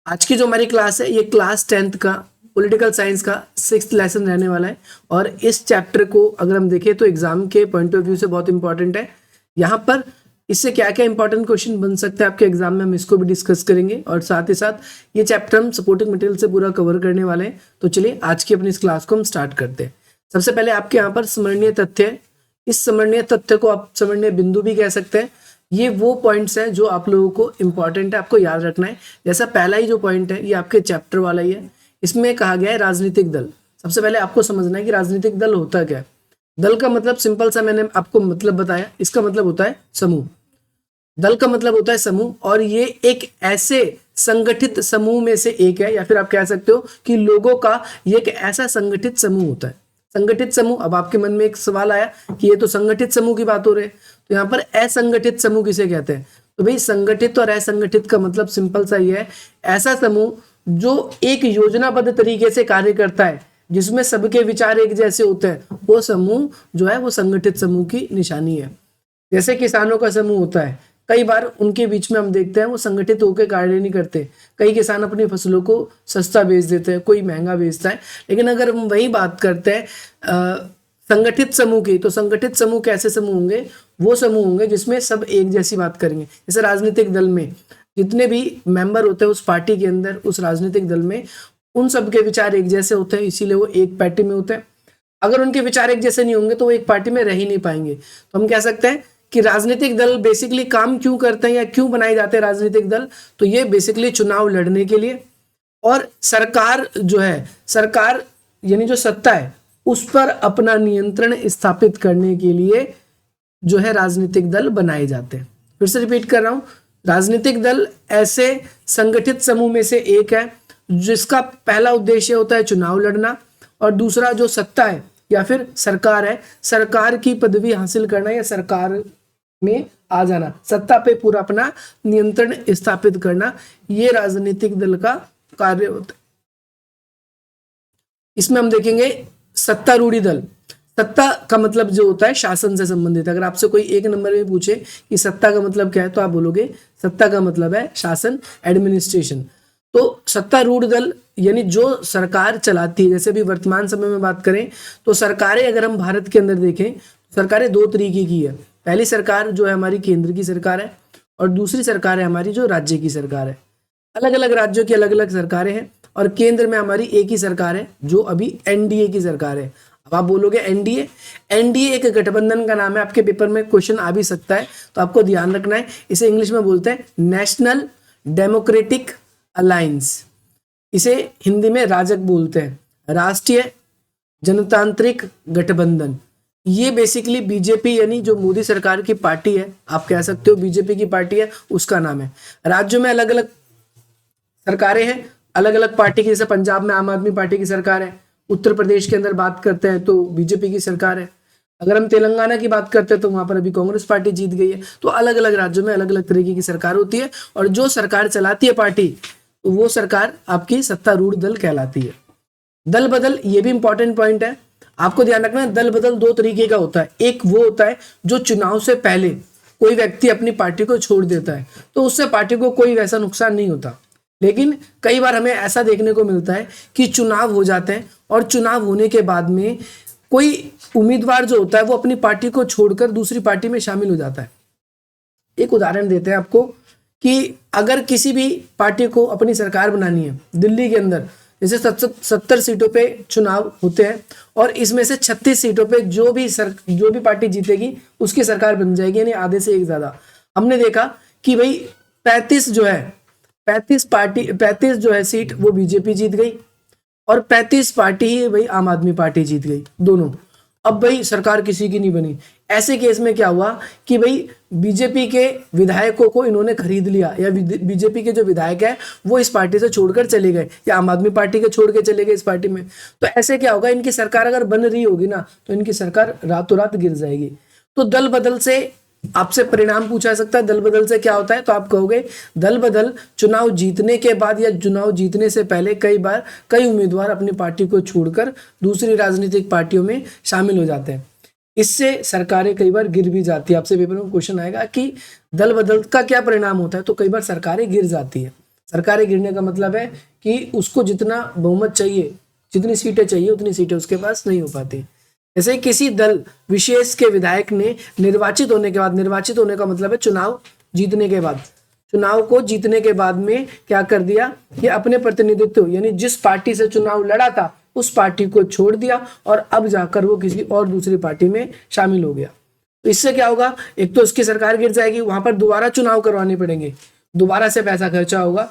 आज की जो हमारी क्लास है ये क्लास 10th का पॉलिटिकल साइंस का 6th लेसन रहने वाला है। और इस चैप्टर को अगर हम देखें तो एग्जाम के पॉइंट ऑफ व्यू से बहुत इंपॉर्टेंट है। यहाँ पर इससे क्या क्या इंपॉर्टेंट क्वेश्चन बन सकते हैं आपके एग्जाम में, हम इसको भी डिस्कस करेंगे। और साथ ही साथ ये चैप्टर हम सपोर्टिंग मटेरियल से पूरा कवर करने वाले हैं। तो चलिए आज की अपनी इस क्लास को हम स्टार्ट करते हैं। सबसे पहले आपके यहाँ पर स्मरणीय तथ्य है। इस स्मरणीय तथ्य को आप स्मरणीय बिंदु भी कह सकते हैं। ये वो पॉइंट्स हैं जो आप लोगों को इंपॉर्टेंट है, आपको याद रखना है। जैसा पहला ही जो पॉइंट है ये आपके चैप्टर वाला ही है। इसमें कहा गया है राजनीतिक दल। सबसे पहले आपको समझना है कि राजनीतिक दल होता क्या है। दल का मतलब सिंपल सा मैंने आपको मतलब बताया, इसका मतलब होता है समूह। दल का मतलब होता है समूह, और ये एक ऐसे संगठित समूह में से एक है, या फिर आप कह सकते हो कि लोगों का ये एक ऐसा संगठित समूह होता है। संगठित समूह, अब आपके मन में एक सवाल आया कि ये तो संगठित समूह की बात हो रही है, तो यहाँ पर असंगठित समूह किसे कहते हैं? तो भाई संगठित और असंगठित का मतलब सिंपल सा ये है, ऐसा समूह जो एक योजनाबद्ध तरीके से कार्य करता है, जिसमें सबके विचार एक जैसे होते हैं, वो समूह जो है वो संगठित समूह की निशानी है। जैसे किसानों का समूह होता है, कई बार उनके बीच में हम देखते हैं वो संगठित होकर कार्य नहीं करते। कई किसान अपनी फसलों को सस्ता बेच देते हैं, कोई महंगा बेचता है। लेकिन अगर हम वही बात करते हैं संगठित समूह की, तो संगठित समूह कैसे समूह होंगे? वो समूह होंगे जिसमें सब एक जैसी बात करेंगे। जैसे राजनीतिक दल में जितने भी मेंबर होते हैं उस पार्टी के अंदर, उस राजनीतिक दल में, उन सबके विचार एक जैसे होते हैं, इसीलिए वो एक पार्टी में होते हैं। अगर उनके विचार एक जैसे नहीं होंगे तो वो एक पार्टी में रह ही नहीं पाएंगे। तो हम कह सकते हैं कि राजनीतिक दल बेसिकली काम क्यों करते हैं या क्यों बनाए जाते हैं राजनीतिक दल? तो ये बेसिकली चुनाव लड़ने के लिए, और सरकार जो है, सरकार यानी जो सत्ता है उस पर अपना नियंत्रण स्थापित करने के लिए जो है राजनीतिक दल बनाए जाते हैं। फिर से रिपीट कर रहा हूं, राजनीतिक दल ऐसे संगठित समूह में से एक है जिसका पहला उद्देश्य होता है चुनाव लड़ना, और दूसरा जो सत्ता है या फिर सरकार है, सरकार की पदवी हासिल करना या सरकार में आ जाना, सत्ता पे पूरा अपना नियंत्रण स्थापित करना, ये राजनीतिक दल का कार्य होता है। इसमें हम देखेंगे सत्तारूढ़ी दल। सत्ता का मतलब जो होता है शासन से संबंधित। अगर आपसे कोई एक नंबर में पूछे कि सत्ता का मतलब क्या है, तो आप बोलोगे सत्ता का मतलब है शासन, एडमिनिस्ट्रेशन। तो सत्तारूढ़ दल यानी जो सरकार चलाती है। जैसे अभी वर्तमान समय में बात करें तो सरकारें अगर हम भारत के अंदर देखें, सरकारें दो तरीके की है। पहली सरकार जो है हमारी केंद्र की सरकार है, और दूसरी सरकार है हमारी जो राज्य की सरकार है। अलग अलग राज्यों की अलग अलग सरकारें हैं, और केंद्र में हमारी एक ही सरकार है जो अभी एनडीए की सरकार है। अब आप बोलोगे एनडीए, एनडीए एक गठबंधन का नाम है। आपके पेपर में क्वेश्चन आ भी सकता है, तो आपको ध्यान रखना है। इसे इंग्लिश में बोलते हैं नेशनल डेमोक्रेटिक अलायंस, इसे हिंदी में राजग बोलते हैं, राष्ट्रीय जनतांत्रिक गठबंधन। ये बेसिकली बीजेपी यानी जो मोदी सरकार की पार्टी है, आप कह सकते हो बीजेपी की पार्टी है, उसका नाम है। राज्यों में अलग अलग सरकारें हैं, अलग अलग पार्टी की। जैसे पंजाब में आम आदमी पार्टी की सरकार है, उत्तर प्रदेश के अंदर बात करते हैं तो बीजेपी की सरकार है। अगर हम तेलंगाना की बात करते हैं तो वहां पर अभी कांग्रेस पार्टी जीत गई है। तो अलग अलग राज्यों में अलग अलग तरीके की सरकार होती है, और जो सरकार चलाती है पार्टी, तो वो सरकार आपकी सत्तारूढ़ दल कहलाती है। दल बदल, ये भी इंपॉर्टेंट पॉइंट है, आपको ध्यान रखना है। दल बदल दो तरीके का होता है। एक वो होता है जो चुनाव से पहले कोई व्यक्ति अपनी पार्टी को छोड़ देता है, तो उससे पार्टी को कोई वैसा नुकसान नहीं होता। लेकिन कई बार हमें ऐसा देखने को मिलता है कि चुनाव हो जाते हैं, और चुनाव होने के बाद में कोई उम्मीदवार जो होता है वो अपनी पार्टी को छोड़कर दूसरी पार्टी में शामिल हो जाता है। एक उदाहरण देते हैं आपको कि अगर किसी भी पार्टी को अपनी सरकार बनानी है दिल्ली के अंदर, जैसे 70 सीटों पे चुनाव होते हैं, और इसमें से 36 सीटों पे जो भी पार्टी जीतेगी उसकी सरकार बन जाएगी, यानी आधे से एक ज्यादा। हमने देखा कि भाई 35 जो है सीट वो बीजेपी जीत गई, और 35 पार्टी ही भाई आम आदमी पार्टी जीत गई, दोनों। अब भाई सरकार किसी की नहीं बनी। ऐसे केस में क्या हुआ कि भाई बीजेपी के विधायकों को इन्होंने खरीद लिया, या बीजेपी के जो विधायक है वो इस पार्टी से छोड़कर चले गए, या आम आदमी पार्टी के छोड़ के चले गए इस पार्टी में। तो ऐसे क्या होगा, इनकी सरकार अगर बन रही होगी ना, तो इनकी सरकार रातों रात गिर जाएगी। तो दल बदल से आपसे परिणाम पूछा सकता है, दल बदल से क्या होता है, तो आप कहोगे दल बदल चुनाव जीतने के बाद या चुनाव जीतने से पहले कई बार कई उम्मीदवार अपनी पार्टी को छोड़कर दूसरी राजनीतिक पार्टियों में शामिल हो जाते हैं। इससे सरकारें कई बार गिर भी जाती है। आपसे पेपर में क्वेश्चन आएगा कि दल बदल का क्या परिणाम होता है, तो कई बार सरकारें गिर जाती है। सरकारें गिरने का मतलब है कि उसको जितना बहुमत चाहिए, जितनी सीटें चाहिए उतनी सीटें उसके पास नहीं हो पाती। जैसे किसी दल विशेष के विधायक ने निर्वाचित होने के बाद, निर्वाचित होने का मतलब है चुनाव जीतने के बाद, चुनाव को जीतने के बाद में क्या कर दिया कि अपने प्रतिनिधित्व यानी जिस पार्टी से चुनाव लड़ा था उस पार्टी को छोड़ दिया और अब जाकर वो किसी और दूसरी पार्टी में शामिल हो गया। तो इससे क्या होगा, एक तो उसकी सरकार गिर जाएगी, वहां पर दोबारा चुनाव करवाने पड़ेंगे, दोबारा से पैसा खर्चा होगा,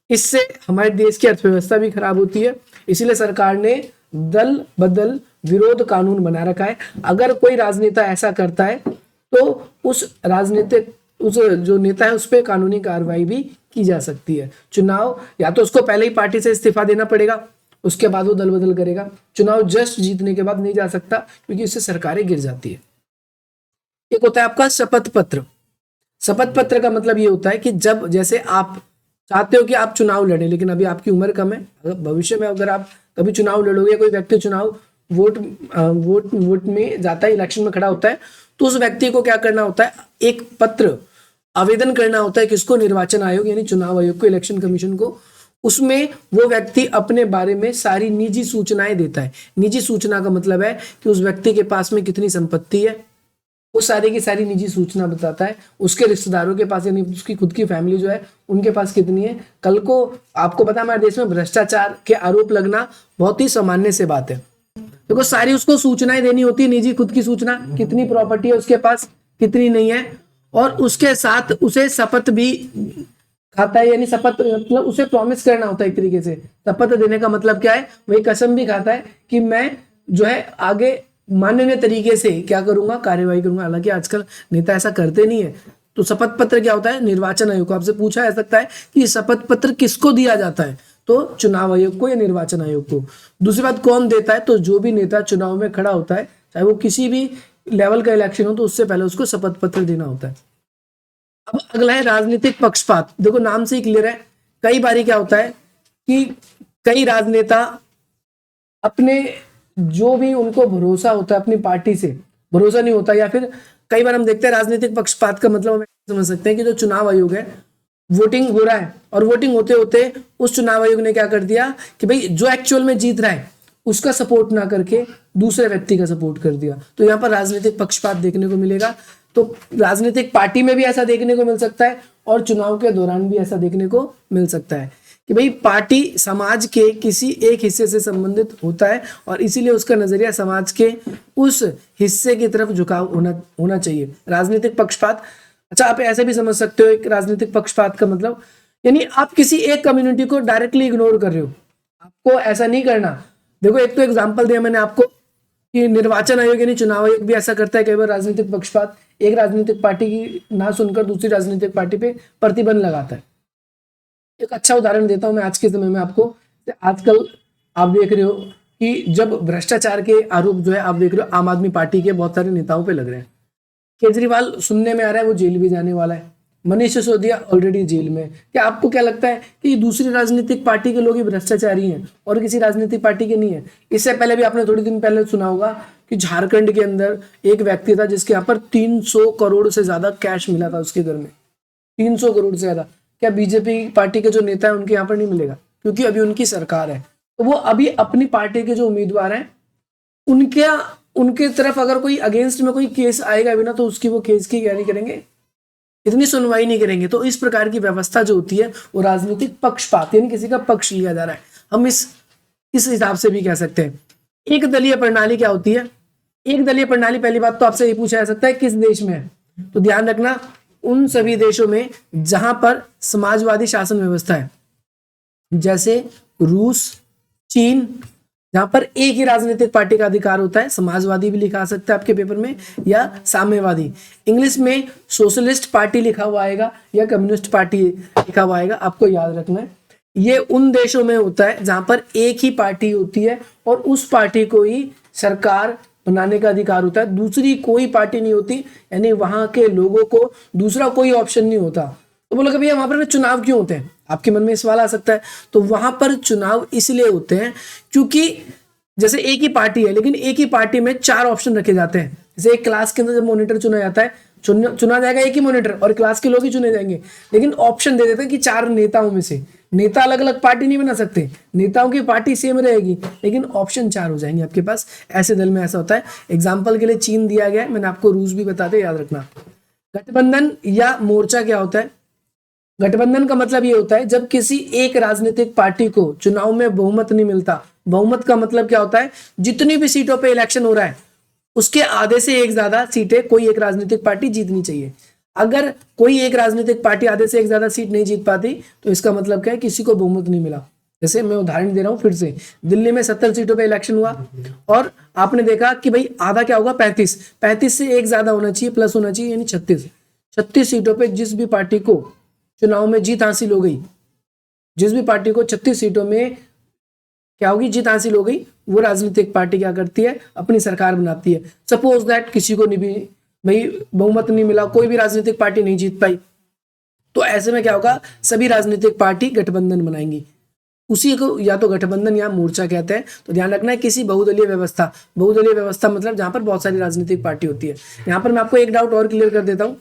इससे हमारे देश की अर्थव्यवस्था भी खराब होती है। इसीलिए सरकार ने दल बदल विरोध कानून बना रखा है। अगर कोई राजनेता ऐसा करता है तो उस राजनीतिक उस जो नेता है उस पर कानूनी कार्रवाई भी की जा सकती है। चुनाव या तो उसको पहले ही पार्टी से इस्तीफा देना पड़ेगा, उसके बाद वो दल बदल करेगा। चुनाव जस्ट जीतने के बाद नहीं जा सकता क्योंकि इससे सरकारें गिर जाती है। एक होता है आपका शपथ पत्र। शपथ पत्र का मतलब ये होता है कि जब जैसे आप चाहते हो कि आप चुनाव लड़े लेकिन अभी आपकी उम्र कम है, अगर भविष्य में अगर आप कभी चुनाव लड़ोगे, कोई व्यक्ति चुनाव वोट में जाता है, इलेक्शन में खड़ा होता है, तो उस व्यक्ति को क्या करना होता है, एक पत्र आवेदन करना होता है किसको, निर्वाचन आयोग यानी चुनाव आयोग को, इलेक्शन कमीशन को। उसमें वो व्यक्ति अपने बारे में सारी निजी सूचनाएं देता है। निजी सूचना का मतलब है कि उस व्यक्ति के पास में कितनी संपत्ति है, वो सारी की सारी निजी सूचना बताता है। उसके रिश्तेदारों के पास यानी उसकी खुद की फैमिली जो है उनके पास कितनी है। कल को आपको पता है हमारे देश में भ्रष्टाचार के आरोप लगना बहुत ही सामान्य से बात है। देखो सारी उसको सूचनाएं देनी होती है, निजी खुद की सूचना, कितनी प्रॉपर्टी है उसके पास, कितनी नहीं है, और उसके साथ उसे शपथ भी खाता है, यानी शपथ मतलब उसे प्रॉमिस करना होता है। एक तरीके से शपथ देने का मतलब क्या है, वही कसम भी खाता है कि मैं जो है आगे माननीय तरीके से क्या करूंगा, कार्यवाही करूंगा। हालांकि आजकल नेता ऐसा करते नहीं है। तो शपथ पत्र क्या होता है, निर्वाचन आयोग को। आपसे पूछा जा सकता है कि शपथ पत्र किसको दिया जाता है, तो चुनाव आयोग को या निर्वाचन आयोग को। दूसरी बात कौन देता है, तो जो भी नेता चुनाव में खड़ा होता है, चाहे वो किसी भी लेवल का इलेक्शन हो, तो उससे पहले उसको शपथ पत्र देना होता है। अब अगला है राजनीतिक पक्षपात। देखो नाम से ही क्लियर है, कई बारी क्या होता है कि कई राजनेता अपने जो भी उनको भरोसा होता है अपनी पार्टी से भरोसा नहीं होता, या फिर कई बार हम देखते हैं राजनीतिक पक्षपात का मतलब हम समझ सकते हैं कि जो चुनाव आयोग है, वोटिंग हो रहा है और वोटिंग होते होते उस चुनाव आयोग ने क्या कर दिया कि भाई जो एक्चुअल में जीत रहा है उसका सपोर्ट ना करके दूसरे व्यक्ति का सपोर्ट कर दिया। तो यहाँ पर राजनीतिक पक्षपात देखने को मिलेगा। तो राजनीतिक पार्टी में भी ऐसा देखने को मिल सकता है और चुनाव के दौरान भी ऐसा देखने को मिल सकता है कि भाई पार्टी समाज के किसी एक हिस्से से संबंधित होता है और इसीलिए उसका नजरिया समाज के उस हिस्से की तरफ झुकाव होना चाहिए। राजनीतिक पक्षपात, अच्छा आप ऐसे भी समझ सकते हो एक राजनीतिक पक्षपात का मतलब, यानी आप किसी एक कम्युनिटी को डायरेक्टली इग्नोर कर रहे हो। आपको ऐसा नहीं करना। देखो एक तो एग्जांपल दिया मैंने आपको कि निर्वाचन आयोग यानी चुनाव आयोग भी ऐसा करता है कई बार राजनीतिक पक्षपात, एक राजनीतिक पार्टी की ना सुनकर दूसरी राजनीतिक पार्टी पे प्रतिबंध लगाता है। एक अच्छा उदाहरण देता हूं मैं आज के समय में आपको। आजकल आप देख रहे हो कि जब भ्रष्टाचार के आरोप जो है आप देख रहे हो आम आदमी पार्टी के बहुत सारे नेताओं पे लग रहे हैं। केजरीवाल सुनने में आ रहा है वो जेल भी जाने वाला है, मनीष सिसोदिया ऑलरेडी जेल में। क्या आपको क्या लगता है कि दूसरी राजनीतिक पार्टी के लोग ही भ्रष्टाचारी हैं और किसी राजनीतिक पार्टी के नहीं है? इससे पहले भी आपने थोड़ी दिन पहले सुना होगा कि झारखंड के अंदर एक व्यक्ति था जिसके यहाँ पर 300 करोड़ से ज्यादा कैश मिला था उसके घर में, 300 करोड़ से ज्यादा। क्या बीजेपी पार्टी के जो नेता है उनके यहाँ पर नहीं मिलेगा? क्योंकि अभी उनकी सरकार है, तो वो अभी अपनी पार्टी के जो उम्मीदवार हैं उनके तरफ अगर कोई अगेंस्ट में कोई केस आएगा भी ना, तो उसकी वो केस की क्या नहीं करेंगे, इतनी सुनवाई नहीं करेंगे। तो इस प्रकार की व्यवस्था जो होती है वो राजनीतिक पक्षपात यानी किसी का पक्ष लिया जा रहा है, हम इस हिसाब से भी कह सकते हैं। एक दलीय प्रणाली क्या होती है? एक दलीय प्रणाली पहली बात तो आपसे ये पूछा जा सकता है किस देश में है, तो ध्यान रखना उन सभी देशों में जहां पर समाजवादी शासन व्यवस्था है, जैसे रूस, चीन, जहां पर एक ही राजनीतिक पार्टी का अधिकार होता है। समाजवादी भी लिखा सकता है आपके पेपर में या साम्यवादी। इंग्लिश में सोशलिस्ट पार्टी लिखा हुआ आएगा या कम्युनिस्ट पार्टी लिखा हुआ आएगा, आपको याद रखना है। ये उन देशों में होता है जहां पर एक ही पार्टी होती है और उस पार्टी को ही सरकार बनाने का अधिकार होता है, दूसरी कोई पार्टी नहीं होती, यानी वहां के लोगों को दूसरा कोई ऑप्शन नहीं होता। तो बोलो कि भैया वहां पर चुनाव क्यों होते हैं, आपके मन में सवाल आ सकता है। तो वहां पर चुनाव इसलिए होते हैं क्योंकि जैसे एक ही पार्टी है लेकिन एक ही पार्टी में 4 ऑप्शन रखे जाते हैं। जैसे एक क्लास के अंदर जब मॉनिटर चुना जाता है, चुना जाएगा एक ही मॉनिटर और क्लास के लोग ही चुने जाएंगे, लेकिन ऑप्शन दे देते हैं कि 4 नेताओं में से नेता अलग अलग पार्टी नहीं बना सकते, नेताओं की पार्टी सेम रहेगी, लेकिन ऑप्शन 4 हो जाएंगे आपके पास। ऐसे दल में ऐसा होता है। एग्जाम्पल के लिए चीन दिया गया है, मैंने आपको रूल्स भी बता दिए, याद रखना। गठबंधन या मोर्चा क्या होता है? गठबंधन का मतलब ये होता है जब किसी एक राजनीतिक पार्टी को चुनाव में बहुमत नहीं मिलता। बहुमत का मतलब क्या होता है? जितनी भी सीटों पे इलेक्शन हो रहा है उसके आधे से एक ज्यादा सीटें कोई एक राजनीतिक पार्टी जीतनी चाहिए। अगर कोई एक राजनीतिक पार्टी आधे से एक ज्यादा सीट नहीं जीत पाती तो इसका मतलब क्या है? किसी को बहुमत नहीं मिला। जैसे मैं उदाहरण दे रहा हूं फिर से, दिल्ली में 70 सीटों पे इलेक्शन हुआ और आपने देखा कि भाई आधा क्या होगा? 35 से एक ज्यादा होना चाहिए, प्लस होना चाहिए, यानी 36 सीटों पे जिस भी पार्टी को चुनाव में जीत हासिल हो गई, जिस भी पार्टी को 36 सीटों में क्या होगी? जीत हासिल हो गई, वो राजनीतिक पार्टी क्या करती है? अपनी सरकार बनाती है। सपोज दैट किसी को नहीं भी भाई बहुमत नहीं मिला, कोई भी राजनीतिक पार्टी नहीं जीत पाई, तो ऐसे में क्या होगा? सभी राजनीतिक पार्टी गठबंधन बनाएंगी, उसी को या तो गठबंधन या मोर्चा कहते हैं। तो ध्यान रखना है किसी बहुदलीय व्यवस्था, बहुदलीय व्यवस्था मतलब जहां पर बहुत सारी राजनीतिक पार्टी होती है। यहाँ पर मैं आपको एक डाउट और क्लियर कर देता हूँ,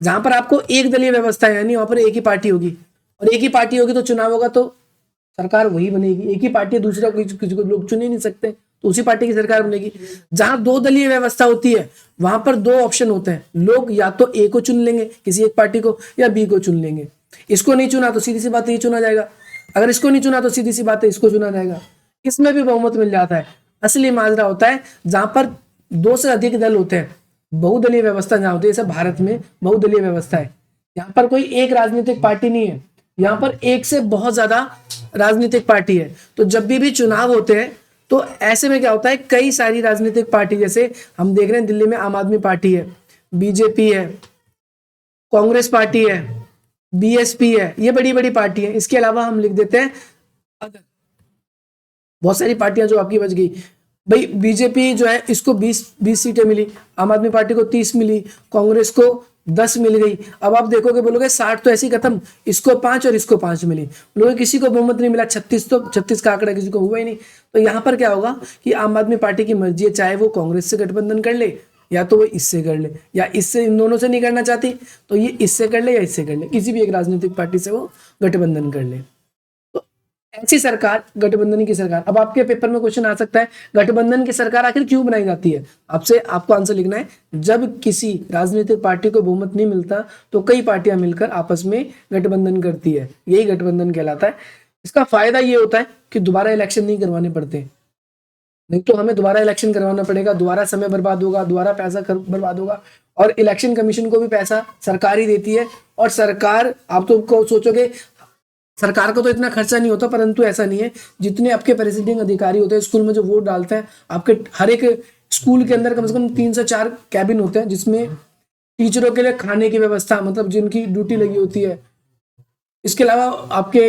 जहां पर आपको एक दलीय व्यवस्था है यानी वहां पर एक ही पार्टी होगी, और एक ही पार्टी होगी तो चुनाव होगा तो सरकार वही बनेगी। एक ही पार्टी है, दूसरा किसी को लोग चुन ही नहीं सकते, तो उसी पार्टी की सरकार बनेगी। जहां दो दलीय व्यवस्था होती है वहां पर दो ऑप्शन होते हैं, लोग या तो ए को चुन लेंगे किसी एक पार्टी को, या बी को चुन लेंगे। इसको नहीं चुना तो सीधी सी बात ये चुना जाएगा, अगर इसको नहीं चुना तो सीधी सी बात है इसको चुना जाएगा। इसमें भी बहुमत मिल जाता है। असली माजरा होता है जहां पर दो से अधिक दल होते हैं, बहुदलीय व्यवस्था जहां होती है। जैसे भारत में बहुदलीय व्यवस्था है, यहाँ पर कोई एक राजनीतिक पार्टी नहीं है, यहाँ पर एक से बहुत ज्यादा राजनीतिक पार्टी है। तो जब भी चुनाव होते हैं तो ऐसे में क्या होता है? कई सारी राजनीतिक पार्टी, जैसे हम देख रहे हैं दिल्ली में आम आदमी पार्टी है, बीजेपी है, कांग्रेस पार्टी है, बीएसपी है, ये बड़ी बड़ी पार्टी है। इसके अलावा हम लिख देते हैं अदर, बहुत सारी पार्टियां जो आपकी बच गई। भाई बीजेपी जो है इसको 20 सीटें मिली, आम आदमी पार्टी को 30 मिली, कांग्रेस को 10 मिल गई। अब आप देखोगे बोलोगे 60 तो ऐसी खत्म, इसको 5 और इसको 5 मिली, बोलोगे किसी को बहुमत नहीं मिला, 36 तो 36 का आंकड़ा किसी को हुआ ही नहीं। तो यहाँ पर क्या होगा कि आम आदमी पार्टी की मर्जी है, चाहे वो कांग्रेस से गठबंधन कर ले या तो वो इससे कर ले, या इससे इन दोनों से नहीं करना चाहती तो ये इससे कर ले या इससे कर ले, किसी भी एक राजनीतिक पार्टी से वो गठबंधन कर ले। तो ऐसी सरकार गठबंधन की सरकार। अब आपके पेपर में क्वेश्चन आ सकता है गठबंधन की सरकार आखिर क्यों बनाई जाती है? आपको आंसर लिखना है, जब किसी राजनीतिक पार्टी को बहुमत नहीं मिलता तो कई पार्टियां मिलकर आपस में गठबंधन करती है, यही गठबंधन कहलाता है। इसका फायदा ये होता है कि दोबारा इलेक्शन नहीं करवाने पड़ते, नहीं तो हमें दोबारा इलेक्शन करवाना पड़ेगा, दोबारा समय बर्बाद होगा, दोबारा पैसा बर्बाद होगा, और इलेक्शन कमीशन को भी पैसा सरकार ही देती है। और सरकार, आप तो सोचोगे सरकार को तो इतना खर्चा नहीं होता, परंतु ऐसा नहीं है। जितने आपके प्रेसिडेंट अधिकारी होते हैं स्कूल में जो वोट डालते हैं, आपके हर एक स्कूल के अंदर कम से कम 3 से 4 कैबिन होते हैं, जिसमें टीचरों के लिए खाने की व्यवस्था, मतलब जिनकी ड्यूटी लगी होती है। इसके अलावा आपके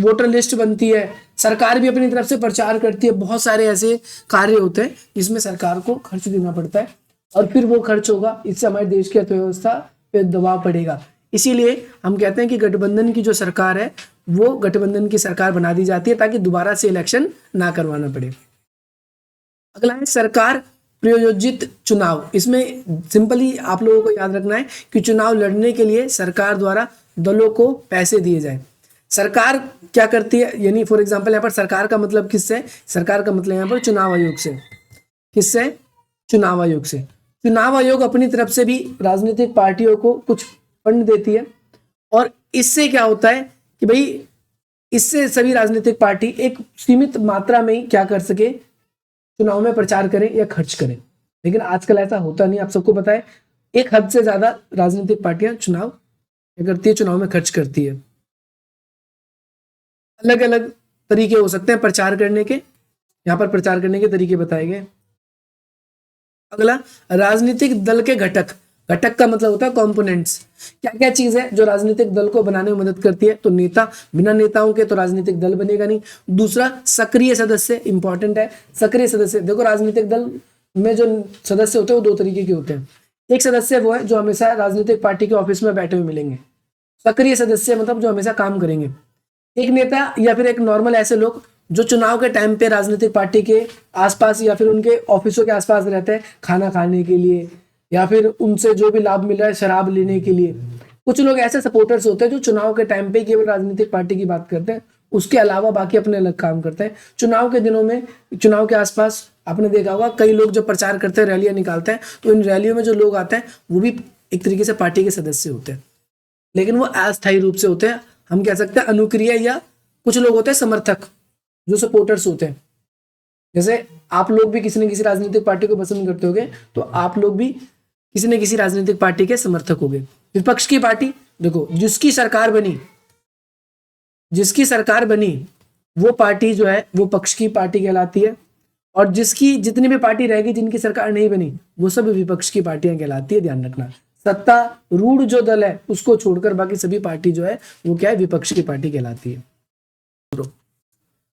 वोटर लिस्ट बनती है, सरकार भी अपनी तरफ से प्रचार करती है, बहुत सारे ऐसे कार्य होते हैं जिसमें सरकार को खर्च देना पड़ता है, और फिर वो खर्च होगा, इससे हमारे देश की अर्थव्यवस्था पे दबाव पड़ेगा। इसीलिए हम कहते हैं कि गठबंधन की जो सरकार है वो गठबंधन की सरकार बना दी जाती है ताकि दोबारा से इलेक्शन ना करवाना पड़े। अगला है सरकार प्रायोजित चुनाव। इसमें सिंपली आप लोगों को याद रखना है कि चुनाव लड़ने के लिए सरकार द्वारा दलों को पैसे दिए जाए। सरकार क्या करती है, यानी फॉर एग्जांपल यहाँ पर सरकार का मतलब किससे? सरकार का मतलब यहाँ पर चुनाव आयोग से। किससे? चुनाव आयोग से। चुनाव आयोग अपनी तरफ से भी राजनीतिक पार्टियों को कुछ फंड देती है, और इससे क्या होता है कि भाई इससे सभी राजनीतिक पार्टी एक सीमित मात्रा में ही क्या कर सके, चुनाव में प्रचार करें या खर्च करें। लेकिन आजकल ऐसा होता नहीं, आप सबको पता है एक हद से ज्यादा राजनीतिक पार्टियां चुनाव क्या करती है, चुनाव में खर्च करती है। अलग अलग तरीके हो सकते हैं प्रचार करने के, यहाँ पर प्रचार करने के तरीके बताए गए। अगला राजनीतिक दल के घटक। घटक का मतलब होता है कंपोनेंट्स। क्या क्या चीज है जो राजनीतिक दल को बनाने में मदद करती है? तो नेता, बिना नेताओं के तो राजनीतिक दल बनेगा नहीं। दूसरा सक्रिय सदस्य, इंपॉर्टेंट है सक्रिय सदस्य। देखो राजनीतिक दल में जो सदस्य होते हैं वो 2 तरीके के होते हैं। एक सदस्य वो है जो हमेशा राजनीतिक पार्टी के ऑफिस में बैठे हुए मिलेंगे, सक्रिय सदस्य मतलब जो हमेशा काम करेंगे। एक नेता या फिर एक नॉर्मल ऐसे लोग जो चुनाव के टाइम पे राजनीतिक पार्टी के आसपास या फिर उनके ऑफिसों के आसपास रहते हैं, खाना खाने के लिए या फिर उनसे जो भी लाभ मिल रहा है शराब लेने के लिए। कुछ लोग ऐसे सपोर्टर्स होते हैं जो चुनाव के टाइम पे केवल राजनीतिक पार्टी की बात करते हैं, उसके अलावा बाकी अपने अलग काम करते हैं। चुनाव के दिनों में, चुनाव के आसपास आपने देखा होगा कई लोग जब प्रचार करते हैं, रैलियां निकालते हैं, तो इन रैलियों में जो लोग आते हैं वो भी एक तरीके से पार्टी के सदस्य होते हैं, लेकिन वो अस्थायी रूप से होते हैं। हम कह सकते हैं अनुक्रिय, या कुछ लोग होते हैं समर्थक जो सपोर्टर्स होते हैं। जैसे आप लोग भी किसी न किसी राजनीतिक पार्टी को पसंद करते होंगे, तो आप लोग भी किसी न किसी राजनीतिक पार्टी के समर्थक होंगे। विपक्ष की पार्टी, देखो जिसकी सरकार बनी वो पार्टी जो है वो पक्ष की पार्टी कहलाती है, और जिसकी जितनी भी पार्टी रहेगी जिनकी सरकार नहीं बनी वो सब विपक्ष की पार्टियां कहलाती है। ध्यान रखना, सत्तारूढ़ जो दल है उसको छोड़कर बाकी सभी पार्टी जो है वो क्या है, विपक्ष की पार्टी कहलाती है।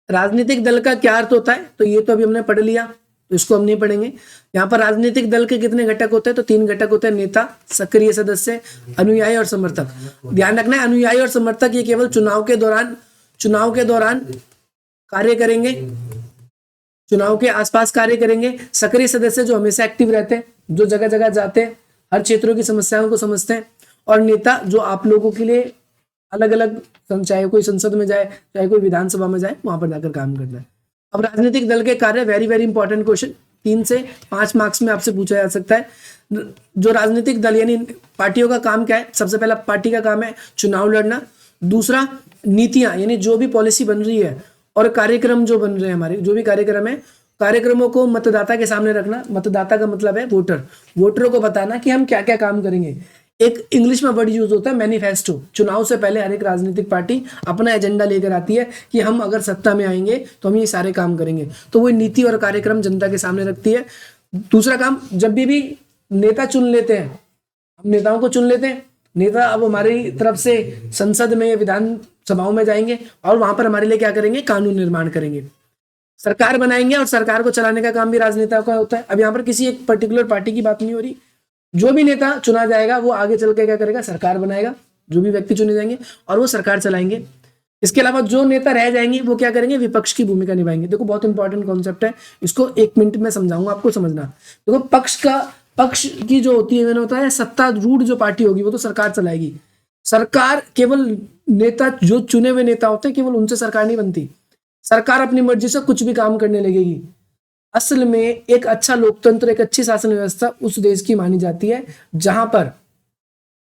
राजनीतिक दल का क्या अर्थ होता है, तो ये तो अभी हमने पढ़ लिया, तो इसको हम नहीं पढ़ेंगे। यहाँ पर राजनीतिक दल के कितने घटक होते हैं, तो 3 घटक होते हैं, नेता, सक्रिय सदस्य, अनुयायी और समर्थक। ध्यान रखना है, अनुयायी और समर्थक ये केवल चुनाव के दौरान कार्य करेंगे, चुनाव के आसपास कार्य करेंगे। सक्रिय सदस्य जो हमेशा एक्टिव रहते हैं, जो जगह जगह जाते हैं, हर क्षेत्रों की समस्याओं को समझते हैं। और नेता जो आप लोगों के लिए अलग अलग, चाहे कोई संसद में जाए, चाहे कोई विधानसभा में जाए, वहां पर जाकर काम करना है। अब राजनीतिक दल के कार्य, वेरी वेरी इंपॉर्टेंट क्वेश्चन, 3 से 5 मार्क्स में आपसे पूछा जा सकता है। जो राजनीतिक दल यानी पार्टियों का काम क्या है, सबसे पहला पार्टी का काम है चुनाव लड़ना। दूसरा नीतियां, यानी जो भी पॉलिसी बन रही है और कार्यक्रम जो बन रहे हैं, हमारे जो भी कार्यक्रम है, कार्यक्रमों को मतदाता के सामने रखना। मतदाता का मतलब है वोटरों को बताना कि हम क्या क्या काम करेंगे। एक इंग्लिश में वर्ड यूज होता है मैनिफेस्टो। चुनाव से पहले हर एक राजनीतिक पार्टी अपना एजेंडा लेकर आती है कि हम अगर सत्ता में आएंगे तो हम ये सारे काम करेंगे, तो वो नीति और कार्यक्रम जनता के सामने रखती है। दूसरा काम, जब भी नेता चुन लेते हैं, हम नेताओं को चुन लेते हैं, नेता अब हमारी तरफ से संसद में या विधान सभाओं में जाएंगे और वहां पर हमारे लिए क्या करेंगे, कानून निर्माण करेंगे, सरकार बनाएंगे, और सरकार को चलाने का काम भी राजनेताओं का होता है। अब यहाँ पर किसी एक पर्टिकुलर पार्टी की बात नहीं हो रही, जो भी नेता चुना जाएगा वो आगे चल के क्या करेगा, सरकार बनाएगा, जो भी व्यक्ति चुने जाएंगे और वो सरकार चलाएंगे। इसके अलावा जो नेता रह जाएंगे वो क्या करेंगे, विपक्ष की भूमिका निभाएंगे। देखो बहुत इंपॉर्टेंट कॉन्सेप्ट है, इसको 1 मिनट में समझाऊंगा, आपको समझना। देखो पक्ष की जो होती है, मैंने बताया सत्तारूढ़ जो पार्टी होगी वो तो सरकार चलाएगी। सरकार केवल नेता, जो चुने हुए नेता होते हैं, केवल उनसे सरकार नहीं बनती, सरकार अपनी मर्जी से कुछ भी काम करने लगेगी। असल में एक अच्छा लोकतंत्र, एक अच्छी शासन व्यवस्था उस देश की मानी जाती है जहां पर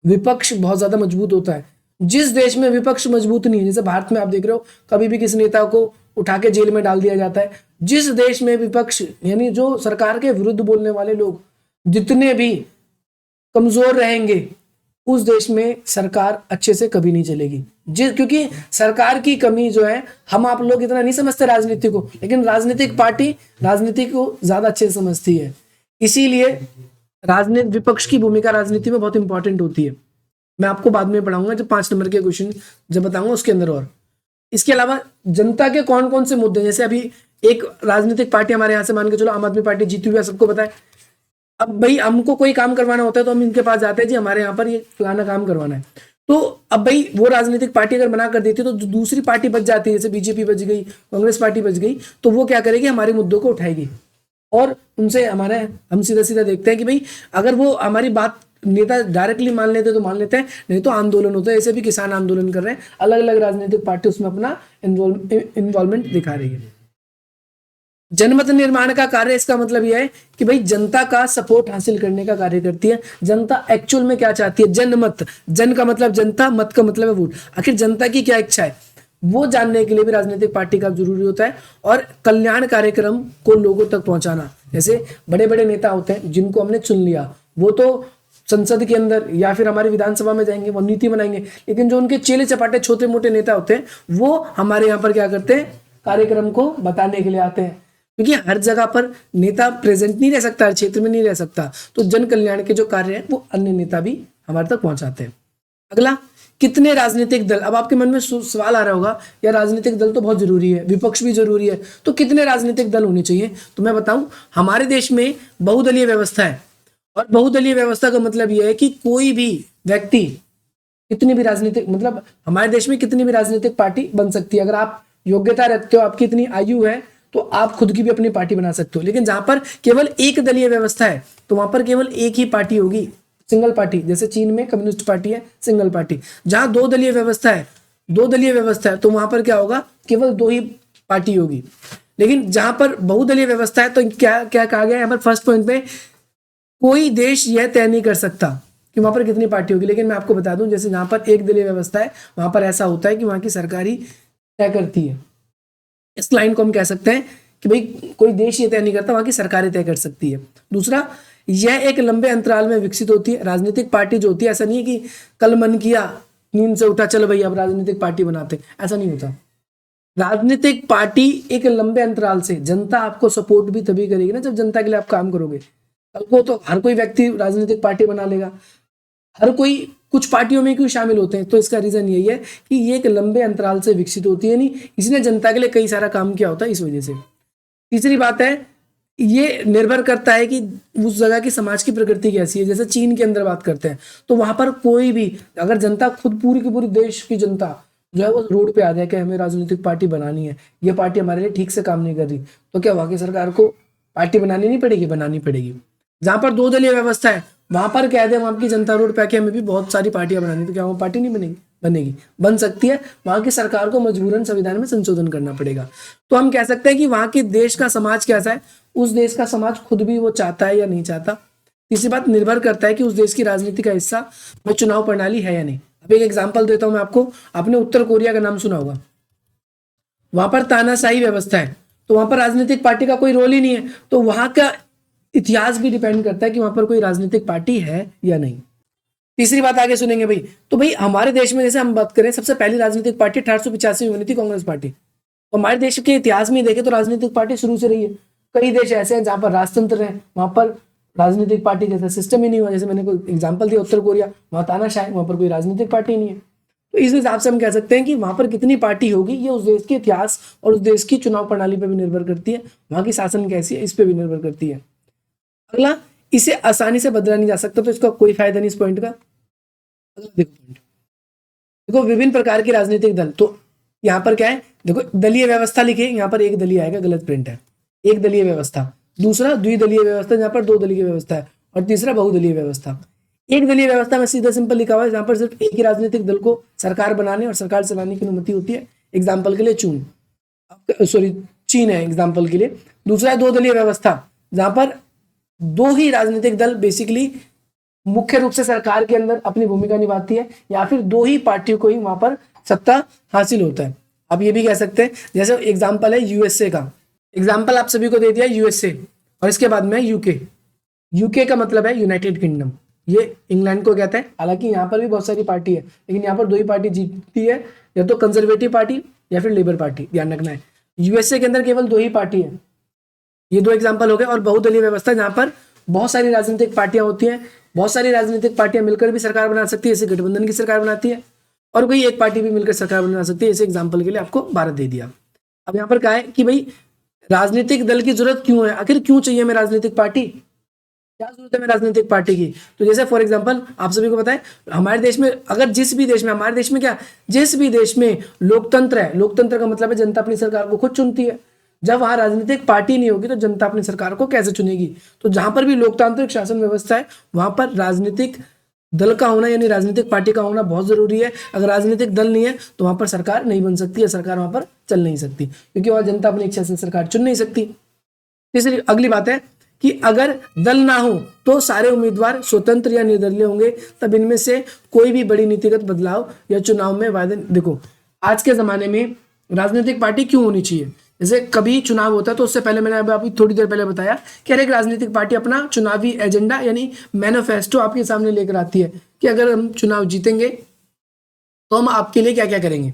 विपक्ष बहुत ज्यादा मजबूत होता है। जिस देश में विपक्ष मजबूत नहीं है, जैसे भारत में आप देख रहे हो कभी भी किसी नेता को उठा के जेल में डाल दिया जाता है। जिस देश में विपक्ष यानी जो सरकार के विरुद्ध बोलने वाले लोग जितने भी कमजोर रहेंगे, उस देश में सरकार अच्छे से कभी नहीं चलेगी। क्योंकि सरकार की कमी जो है, हम आप लोग इतना नहीं समझते राजनीति को, लेकिन राजनीतिक पार्टी राजनीति को ज्यादा अच्छे से समझती है। इसीलिए विपक्ष की भूमिका राजनीति में बहुत इंपॉर्टेंट होती है। मैं आपको बाद में पढ़ाऊंगा जब 5 नंबर के क्वेश्चन जब बताऊंगा उसके अंदर। और इसके अलावा जनता के कौन कौन से मुद्दे, जैसे अभी एक राजनीतिक पार्टी हमारे यहाँ से मान के चलो आम आदमी पार्टी जीती हुई है, सबको पता है। अब भाई हमको कोई काम करवाना होता है तो हम इनके पास जाते हैं, जी हमारे यहाँ पर ये फलाना काम करवाना है। तो अब भाई वो राजनीतिक पार्टी अगर मना कर देती है तो दूसरी पार्टी बच जाती है, जैसे बीजेपी बच गई, कांग्रेस पार्टी बच गई, तो वो क्या करेगी, हमारे मुद्दों को उठाएगी और उनसे हम सीधा सीधा देखते हैं कि भाई अगर वो हमारी बात नेता डायरेक्टली मान लेते तो मान लेते हैं, नहीं तो आंदोलन होता है। ऐसे भी किसान आंदोलन कर रहे हैं, अलग अलग राजनीतिक पार्टी उसमें अपना इन्वॉल्वमेंट दिखा रही है। जनमत निर्माण का कार्य, इसका मतलब यह है कि भाई जनता का सपोर्ट हासिल करने का कार्य करती है। जनता एक्चुअल में क्या चाहती है, जनमत, जन का मतलब जनता, मत का मतलब है वोट। आखिर जनता की क्या इच्छा है वो जानने के लिए भी राजनीतिक पार्टी का जरूरी होता है। और कल्याण कार्यक्रम को लोगों तक पहुंचाना, जैसे बड़े बड़े नेता होते हैं जिनको हमने चुन लिया, वो तो संसद के अंदर या फिर हमारी विधानसभा में जाएंगे, वो नीति बनाएंगे, लेकिन जो उनके चेले चपाटे छोटे मोटे नेता होते हैं वो हमारे यहाँ पर क्या करते हैं, कार्यक्रम को बताने के लिए आते हैं। क्योंकि हर जगह पर नेता प्रेजेंट नहीं रह सकता, हर क्षेत्र में नहीं रह सकता, तो जन कल्याण के जो कार्य है वो अन्य नेता भी हमारे तक पहुंचाते हैं। अगला, कितने राजनीतिक दल। अब आपके मन में सवाल आ रहा होगा, या राजनीतिक दल तो बहुत जरूरी है, विपक्ष भी जरूरी है, तो कितने राजनीतिक दल होने चाहिए। तो मैं बताऊं, हमारे देश में बहुदलीय व्यवस्था है, और बहुदलीय व्यवस्था का मतलब यह है कि कोई भी व्यक्ति कितनी भी राजनीतिक, मतलब हमारे देश में कितनी भी राजनीतिक पार्टी बन सकती है। अगर आप योग्यता रखते हो, आपकी इतनी आयु है, तो आप खुद की भी अपनी पार्टी बना सकते हो। लेकिन जहां पर केवल एक दलीय व्यवस्था है तो वहां पर केवल एक ही पार्टी होगी, सिंगल पार्टी, जैसे चीन में कम्युनिस्ट पार्टी है सिंगल पार्टी। जहां दो दलीय व्यवस्था है, दो दलीय व्यवस्था है, तो वहां पर क्या होगा, केवल दो ही पार्टी होगी। लेकिन जहां पर बहुदलीय व्यवस्था है तो क्या क्या कहा गया यहाँ पर फर्स्ट पॉइंट में, कोई देश यह तय नहीं कर सकता कि वहां पर कितनी पार्टी होगी। लेकिन मैं आपको बता दूं, जैसे जहां पर एक दलीय व्यवस्था है वहां पर ऐसा होता है कि वहां की सरकार ही तय करती है। इस लाइन को हम कह सकते हैं कि भाई कोई देश ये तय नहीं करता, वहां की सरकारें तय कर सकती है। दूसरा, यह एक लंबे अंतराल में विकसित होती है। राजनीतिक पार्टी जो होती है, ऐसा नहीं है कि कल मन किया, नींद से उठा, चलो भाई अब राजनीतिक पार्टी बनाते, ऐसा नहीं होता। राजनीतिक पार्टी एक लंबे अंतराल से, जनता आपको सपोर्ट भी तभी करेगी ना जब जनता के लिए आप काम करोगे। कल को तो हर कोई व्यक्ति राजनीतिक पार्टी बना लेगा, हर कोई कुछ पार्टियों में क्यों शामिल होते हैं, तो इसका रीजन यही है कि ये एक लंबे अंतराल से विकसित होती है, नहीं इसने जनता के लिए कई सारा काम किया होता है, इस वजह से। तीसरी बात है, ये निर्भर करता है कि उस जगह की समाज की प्रकृति कैसी है। जैसे चीन के अंदर बात करते हैं तो वहां पर कोई भी, अगर जनता खुद पूरी की पूरी देश की जनता जो है वो रोड पे आ जाए कि हमें राजनीतिक पार्टी बनानी है, ये पार्टी हमारे लिए ठीक से काम नहीं कर रही, तो क्या वहां की सरकार को पार्टी बनानी नहीं पड़ेगी, बनानी पड़ेगी। जहां पर दो दलीय व्यवस्था है वहां पर कह दे वहां की जनता रोड पे आके हमें भी बहुत सारी पार्टियां बनानी, तो क्या वहां पार्टी नहीं बनेगी, बनेगी, बन सकती है। वहां की सरकार को मजबूरन संविधान में संशोधन करना पड़ेगा। तो हम कह सकते हैं कि वहां के देश का समाज कैसा है, उस देश का समाज खुद भी वो चाहता है या नहीं चाहता। तीसरी बात, निर्भर करता है कि उस देश की राजनीति का हिस्सा में चुनाव प्रणाली है या नहीं। अब एक एग्जाम्पल देता हूं मैं आपको, आपने उत्तर कोरिया का नाम सुना होगा, वहां पर तानाशाही व्यवस्था है, तो वहां पर राजनीतिक पार्टी का कोई रोल ही नहीं है। तो वहां का इतिहास भी डिपेंड करता है कि वहां पर कोई राजनीतिक पार्टी है या नहीं। तीसरी बात आगे सुनेंगे भाई, तो भाई हमारे देश में जैसे हम बात करें, सबसे पहली राजनीतिक पार्टी 1885 में बनी थी, कांग्रेस पार्टी। तो हमारे देश के इतिहास में देखें तो राजनीतिक पार्टी शुरू से रही है। कई देश ऐसे हैं जहां पर राजतंत्र है, वहां पर राजनीतिक पार्टी जैसा सिस्टम ही नहीं हुआ। जैसे मैंने कोई एग्जाम्पल दिया उत्तर कोरिया, वहां तानाशाह, वहां पर कोई राजनीतिक पार्टी नहीं है। तो इस हिसाब से हम कह सकते हैं कि वहां पर कितनी पार्टी होगी ये उस देश के इतिहास और उस देश की चुनाव प्रणाली पर भी निर्भर करती है, वहां की शासन कैसी है इस पर भी निर्भर करती है। अगला, इसे आसानी से बदला नहीं जा सकता, तो इसका कोई फायदा नहीं इस पॉइंट का। देखो विभिन्न प्रकार के राजनीतिक दल, तो यहाँ पर क्या है, देखो दलीय व्यवस्था लिखे, यहाँ पर एक दलीय आएगा, गलत प्रिंट है। एक दलीय व्यवस्था, दूसरा द्विदलीय व्यवस्था जहाँ पर दो दलीय व्यवस्था है, और तीसरा बहुदलीय व्यवस्था। एक दलीय व्यवस्था में सीधा सिंपल लिखा हुआ है, जहाँ पर सिर्फ एक ही राजनीतिक दल को सरकार बनाने और सरकार चलाने की अनुमति होती है। एग्जाम्पल के लिए चीन है एग्जाम्पल के लिए। दूसरा है दो दलीय व्यवस्था, जहां पर दो ही राजनीतिक दल बेसिकली मुख्य रूप से सरकार के अंदर अपनी भूमिका निभाती है, या फिर दो ही पार्टियों को ही वहां पर सत्ता हासिल होता है। आप ये भी कह सकते हैं, जैसे एग्जाम्पल है यूएसए का, एग्जाम्पल आप सभी को दे दिया यूएसए, और इसके बाद में यूके। यूके का मतलब है यूनाइटेड किंगडम, ये इंग्लैंड को कहता है। हालांकि यहाँ पर भी बहुत सारी पार्टी है, लेकिन यहाँ पर दो ही पार्टी जीतती है, या तो कंजर्वेटिव पार्टी या फिर लेबर पार्टी, ध्यान रखना है। यूएसए के अंदर केवल दो ही पार्टी है। ये दो एग्जाम्पल हो गए। और बहुदलीय व्यवस्था, जहां पर बहुत सारी राजनीतिक पार्टियां होती हैं, बहुत सारी राजनीतिक पार्टियां मिलकर भी सरकार बना सकती है, जैसे गठबंधन की सरकार बनाती है, और कोई एक पार्टी भी मिलकर सरकार बना सकती है। इसे एग्जाम्पल के लिए आपको भारत दे दिया। अब यहाँ पर क्या है कि भाई राजनीतिक दल की जरूरत क्यों है, आखिर क्यों चाहिए हमें राजनीतिक पार्टी, क्या जरूरत है हमें राजनीतिक पार्टी की। तो जैसे फॉर एग्जांपल आप सभी को पता है, हमारे देश में अगर जिस भी देश में, हमारे देश में क्या, जिस भी देश में लोकतंत्र है, लोकतंत्र का मतलब है जनता अपनी सरकार को खुद चुनती है। जब वहां राजनीतिक पार्टी नहीं होगी तो जनता अपनी सरकार को कैसे चुनेगी। तो जहां पर भी लोकतांत्रिक शासन व्यवस्था है वहां पर राजनीतिक दल का होना यानी राजनीतिक पार्टी का होना बहुत जरूरी है। अगर राजनीतिक दल नहीं है तो वहां पर सरकार नहीं बन सकती है, सरकार वहां पर चल नहीं सकती, क्योंकि वहां जनता अपनी इच्छा से सरकार चुन नहीं सकती। तीसरी अगली बात है कि अगर दल ना हो तो सारे उम्मीदवार स्वतंत्र या निर्दलीय होंगे, तब इनमें से कोई भी बड़ी नीतिगत बदलाव या चुनाव में वायदे। देखो आज के जमाने में राजनीतिक पार्टी क्यों होनी चाहिए, जैसे कभी चुनाव होता है तो उससे पहले मैंने अभी थोड़ी देर पहले बताया कि हर एक राजनीतिक पार्टी अपना चुनावी एजेंडा यानी मैनिफेस्टो आपके सामने लेकर आती है कि अगर हम चुनाव जीतेंगे तो हम आपके लिए क्या क्या करेंगे।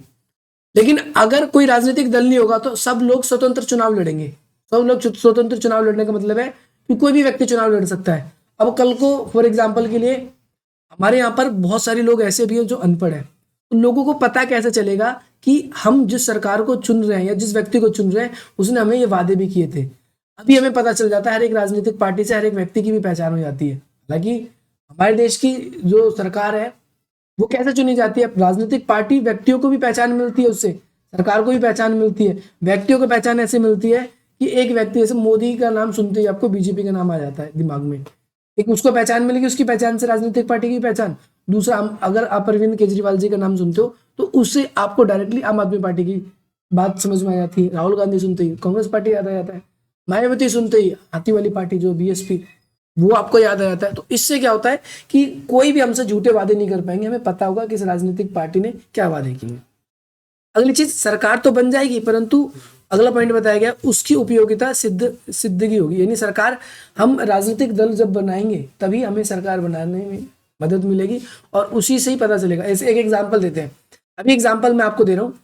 लेकिन अगर कोई राजनीतिक दल नहीं होगा तो सब लोग स्वतंत्र चुनाव लड़ेंगे। सब लोग स्वतंत्र चुनाव लड़ने का मतलब है कि कोई भी व्यक्ति चुनाव लड़ सकता है। अब कल को फॉर एग्जाम्पल के लिए हमारे यहाँ पर बहुत सारे लोग ऐसे भी हैं जो अनपढ़ हैं, उन लोगों को पता कैसे चलेगा कि हम जिस सरकार को चुन रहे हैं या जिस व्यक्ति को चुन रहे हैं उसने हमें ये वादे भी किए थे। अभी हमें पता चल जाता है, हर एक राजनीतिक पार्टी से हर एक व्यक्ति की भी पहचान हो जाती है। हालांकि हमारे देश की जो सरकार है वो कैसे चुनी जाती है, राजनीतिक पार्टी व्यक्तियों को भी पहचान मिलती है, उससे सरकार को भी पहचान मिलती है। व्यक्तियों को पहचान ऐसे मिलती है कि एक व्यक्ति, जैसे मोदी का नाम सुनते ही आपको बीजेपी का नाम आ जाता है दिमाग में, एक उसको पहचान मिलेगी, उसकी पहचान से राजनीतिक पार्टी की पहचान। दूसरा, अगर आप अरविंद केजरीवाल जी का नाम सुनते हो तो उससे आपको डायरेक्टली आम आदमी पार्टी की बात समझ में आ जाती है। राहुल गांधी सुनते ही कांग्रेस पार्टी याद आ जाता है, मायावती सुनते ही हाथी वाली पार्टी जो बीएसपी, वो आपको याद आ जाता है। तो इससे क्या होता है कि कोई भी हमसे झूठे वादे नहीं कर पाएंगे, हमें पता होगा कि इस राजनीतिक पार्टी ने क्या वादे किए। अगली चीज, सरकार तो बन जाएगी परंतु अगला पॉइंट बताया गया उसकी उपयोगिता सिद्धगी होगी, यानी सरकार, हम राजनीतिक दल जब बनाएंगे तभी हमें सरकार बनाने में मदद मिलेगी और उसी से ही पता चलेगा। ऐसे एक एग्जांपल देते हैं, अभी एग्जांपल मैं आपको दे रहा हूँ।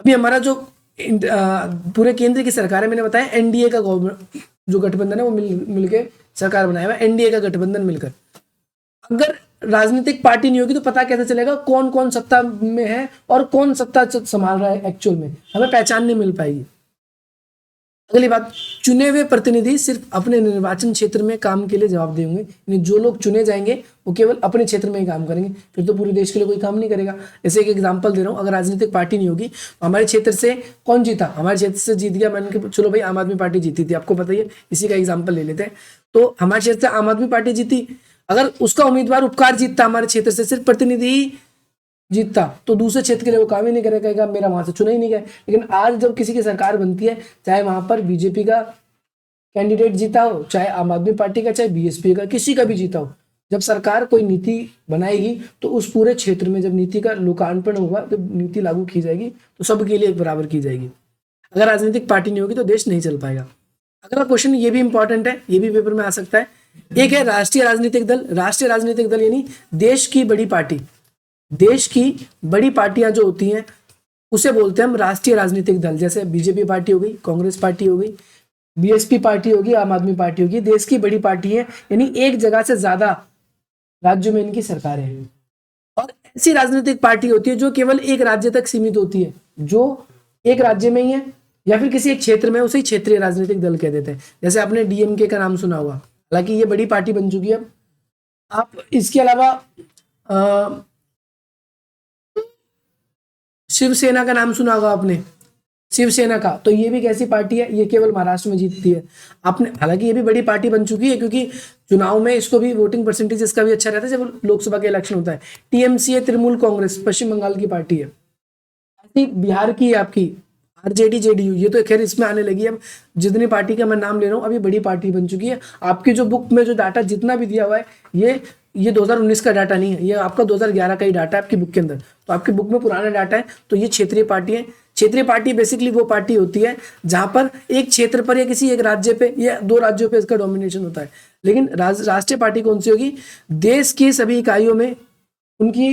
अभी हमारा जो पूरे केंद्र की सरकार है, मैंने बताया एनडीए का गवर्नमेंट जो गठबंधन है वो मिलके सरकार बनाया हुआ, एनडीए का गठबंधन मिलकर। अगर राजनीतिक पार्टी नहीं होगी तो पता कैसे चलेगा कौन कौन सत्ता में है और कौन सत्ता संभाल रहा है एक्चुअल में, हमें पहचान नहीं मिल पाएगी। अगली बात, चुने हुए प्रतिनिधि सिर्फ अपने निर्वाचन क्षेत्र में काम के लिए जवाबदेह होंगे, यानी जो लोग चुने जाएंगे वो केवल अपने क्षेत्र में ही काम करेंगे, फिर तो पूरे देश के लिए कोई काम नहीं करेगा। जैसे एक एग्जांपल दे रहा हूँ, अगर राजनीतिक पार्टी नहीं होगी तो हमारे क्षेत्र से कौन जीता, हमारे क्षेत्र से जीत गया, मान के चलो भाई आम आदमी पार्टी जीती थी, आपको पता ही है, इसी का एग्जाम्पल ले लेते हैं। तो हमारे क्षेत्र से आम आदमी पार्टी जीती, अगर उसका उम्मीदवार उपकार जीतता हमारे क्षेत्र से, सिर्फ प्रतिनिधि ही जीतता, तो दूसरे क्षेत्र के लिए वो काम ही नहीं करेगा, कहेगा मेरा वहां से चुना ही नहीं गया। लेकिन आज जब किसी की सरकार बनती है, चाहे वहां पर बीजेपी का कैंडिडेट जीता हो, चाहे आम आदमी पार्टी का, चाहे बीएसपी का, किसी का भी जीता हो, जब सरकार कोई नीति बनाएगी तो उस पूरे क्षेत्र में जब नीति का लोकार्पण होगा, जब नीति लागू की जाएगी तो सबके लिए एक बराबर की जाएगी। अगर राजनीतिक पार्टी नहीं होगी तो देश नहीं चल पाएगा। अगला क्वेश्चन ये भी इंपॉर्टेंट है, ये भी पेपर में आ सकता है। एक है राष्ट्रीय राजनीतिक दल। राष्ट्रीय राजनीतिक दल यानी देश की बड़ी पार्टी, देश की बड़ी पार्टियां जो होती हैं उसे बोलते हैं हम राष्ट्रीय राजनीतिक दल। जैसे बीजेपी पार्टी हो गई, कांग्रेस पार्टी हो गई, बीएसपी पार्टी होगी, आम आदमी पार्टी होगी, देश की बड़ी पार्टी है, यानी एक जगह से ज्यादा राज्यों में इनकी सरकारें हैं। और ऐसी राजनीतिक पार्टी होती है जो केवल एक राज्य तक सीमित होती है, जो एक राज्य में ही है या फिर किसी एक क्षेत्र में, उसे क्षेत्रीय राजनीतिक दल कह देते हैं। जैसे आपने डीएमके का नाम सुना होगा, हालांकि ये बड़ी पार्टी बन चुकी है। आप इसके अलावा शिवसेना का नाम सुना होगा आपने, शिवसेना का, तो ये भी एक ऐसी पार्टी है, ये केवल महाराष्ट्र में जीतती है। आपने, हालांकि ये भी बड़ी पार्टी बन चुकी है क्योंकि चुनाव में इसको भी वोटिंग परसेंटेज इसका भी अच्छा रहता है जब लोकसभा के इलेक्शन होता है। टीएमसी है, तृणमूल कांग्रेस, पश्चिम बंगाल की पार्टी है। ऐसी बिहार की है आपकी आरजेडी जेडीयू, ये तो खैर इसमें आने लगी है। अब जितनी पार्टी का मैं नाम ले रहा हूँ अभी बड़ी पार्टी बन चुकी है। आपकी जो बुक में जो डाटा जितना भी दिया हुआ है ये 2019 का डाटा नहीं है, ये आपका 2011 का ही डाटा है आपकी बुक के अंदर। तो आपकी बुक में पुराना डाटा है, तो ये क्षेत्रीय पार्टी है। क्षेत्रीय पार्टी बेसिकली वो पार्टी होती है जहां पर एक क्षेत्र पर या किसी एक राज्य पे या दो राज्यों पे इसका डोमिनेशन होता है। लेकिन राष्ट्रीय पार्टी कौन सी होगी, देश की सभी इकाइयों में उनकी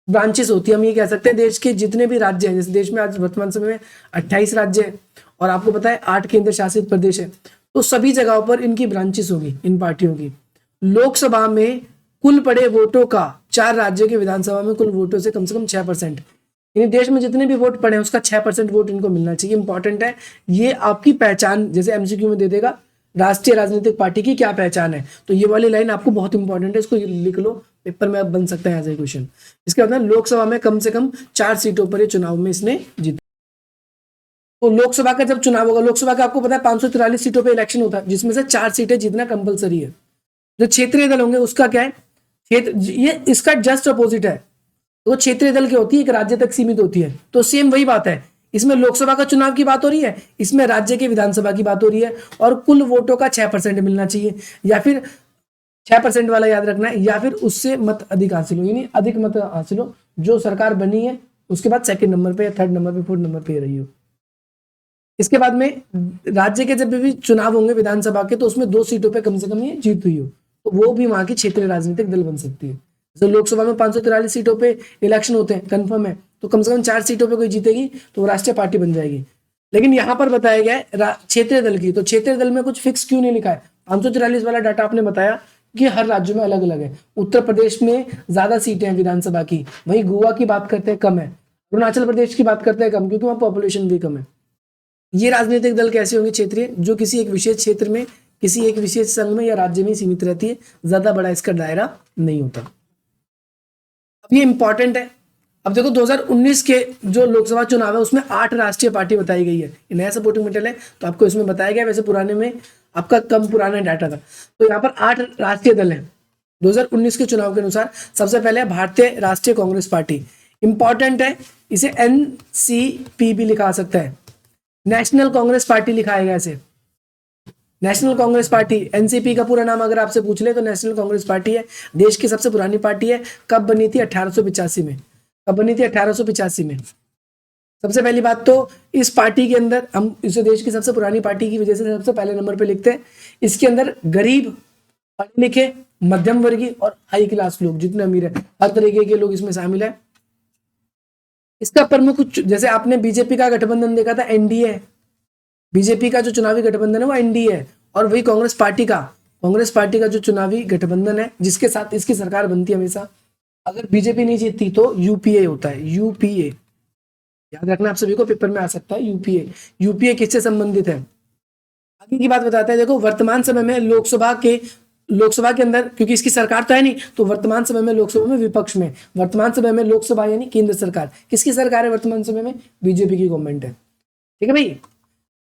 ब्रांचेस होती है। हम ये कह सकते हैं देश के जितने भी राज्य हैं, जैसे देश में आज वर्तमान समय में 28 राज्य हैं और आपको पता है 8 केंद्र शासित प्रदेश है, तो सभी जगहों पर इनकी ब्रांचेस होगी इन पार्टियों की। लोकसभा में कुल पड़े वोटों का 4 राज्यों के विधानसभा में कुल वोटों से कम 6%, यानी देश में जितने भी वोट पड़े हैं उसका 6% वोट इनको मिलना चाहिए। इंपॉर्टेंट है, ये आपकी पहचान, जैसे एमसीक्यू में दे देगा राष्ट्रीय राजनीतिक पार्टी की क्या पहचान है, तो ये वाली लाइन आपको बहुत इंपॉर्टेंट है, इसको लिख लो, पेपर में अब बन सकता है एज ए क्वेश्चन। इसके बाद लोकसभा में कम से कम 4 सीटों पर ये चुनाव में इसने जीता। तो लोकसभा का जब चुनाव होगा, लोकसभा का आपको पता है 543 सीटों पे इलेक्शन होता है, जिसमें से 4 सीटें जीतना कंपलसरी है। जो क्षेत्रीय दल होंगे उसका क्या है, क्षेत्र, ये इसका जस्ट अपोजिट है। तो क्षेत्रीय दल की होती है एक राज्य तक सीमित होती है, तो सेम वही बात है, इसमें लोकसभा का चुनाव की बात हो रही है, इसमें राज्य के विधानसभा की बात हो रही है, और कुल वोटों का 6% मिलना चाहिए, या फिर 6% वाला याद रखना है, या फिर उससे मत अधिक हासिल हो, यानी अधिक मत हासिल हो, जो सरकार बनी है उसके बाद सेकंड नंबर पे या थर्ड नंबर पे, फोर्थ नंबर पे रही हो। इसके बाद में राज्य के जब भी चुनाव होंगे विधानसभा के, तो उसमें 2 सीटों पे कम से कम ये जीत हुई हो, तो वो भी वहां की क्षेत्रीय राजनीतिक दल बन सकती है। जैसे लोकसभा में 543 सीटों पे इलेक्शन होते हैं, कंफर्म है, तो कम से कम 4 सीटों पे कोई जीतेगी तो वो राष्ट्रीय पार्टी बन जाएगी। लेकिन यहाँ पर बताया गया है क्षेत्रीय दल की, तो क्षेत्रीय दल में कुछ फिक्स क्यों नहीं लिखा है। 543 वाला डाटा आपने बताया कि हर राज्य में अलग अलग है। उत्तर प्रदेश में ज्यादा सीटें हैं विधानसभा की, वहीं गोवा की बात करते हैं कम है, अरुणाचल प्रदेश की बात करते हैं कम, क्योंकि वहाँ पॉपुलेशन भी कम है। ये राजनीतिक दल कैसे होंगे क्षेत्रीय, जो किसी एक विशेष क्षेत्र में, किसी एक विशेष संघ में या राज्य में सीमित रहती है, ज्यादा बड़ा इसका दायरा नहीं होता। अब ये इंपॉर्टेंट है, अब देखो 2019 के जो लोकसभा चुनाव है उसमें 8 राष्ट्रीय पार्टी बताई गई है, ये नया सपोर्टिंग मटेरियल है तो आपको इसमें बताया गया, वैसे पुराने में आपका कम पुराना डाटा था। तो यहाँ पर 8 राष्ट्रीय दल हैं 2019 के चुनाव के अनुसार। सबसे पहले है भारतीय राष्ट्रीय कांग्रेस पार्टी, इंपॉर्टेंट है, इसे एनसीपी भी लिखा सकता है, नेशनल कांग्रेस पार्टी लिखाएगा इसे, नेशनल कांग्रेस पार्टी। एनसीपी का पूरा नाम अगर आपसे पूछ ले तो नेशनल कांग्रेस पार्टी है, देश की सबसे पुरानी पार्टी है। कब बनी थी? 1885 में। कब बनी थी? 1885 में। सबसे पहली बात तो इस पार्टी के अंदर, हम इसे देश की सबसे पुरानी पार्टी की वजह से सबसे पहले नंबर पे लिखते हैं, इसके अंदर गरीब, पढ़े लिखे, मध्यम वर्गीय और हाई क्लास लोग, जितने अमीर है, हर तरीके के लोग इसमें शामिल है। इसका प्रमुख, जैसे आपने बीजेपी का गठबंधन देखा था, एनडीए, बीजेपी का जो चुनावी गठबंधन है वो एनडीए है, और वही कांग्रेस पार्टी का जो चुनावी गठबंधन है जिसके साथ इसकी सरकार बनती है हमेशा। अगर बीजेपी नहीं जीतती तो यूपीए होता है, यूपीए, याद रखना आप सभी को, पेपर में आ सकता है यूपीए। यूपीए किससे संबंधित है? आगे की बात बताते हैं। देखो वर्तमान समय में लोकसभा के अंदर, क्योंकि इसकी सरकार तो है नहीं, तो वर्तमान समय में लोकसभा में विपक्ष में, वर्तमान समय में लोकसभा यानी केंद्र सरकार, किसकी सरकार है वर्तमान समय में? बीजेपी की गवर्नमेंट है। ठीक है भाई।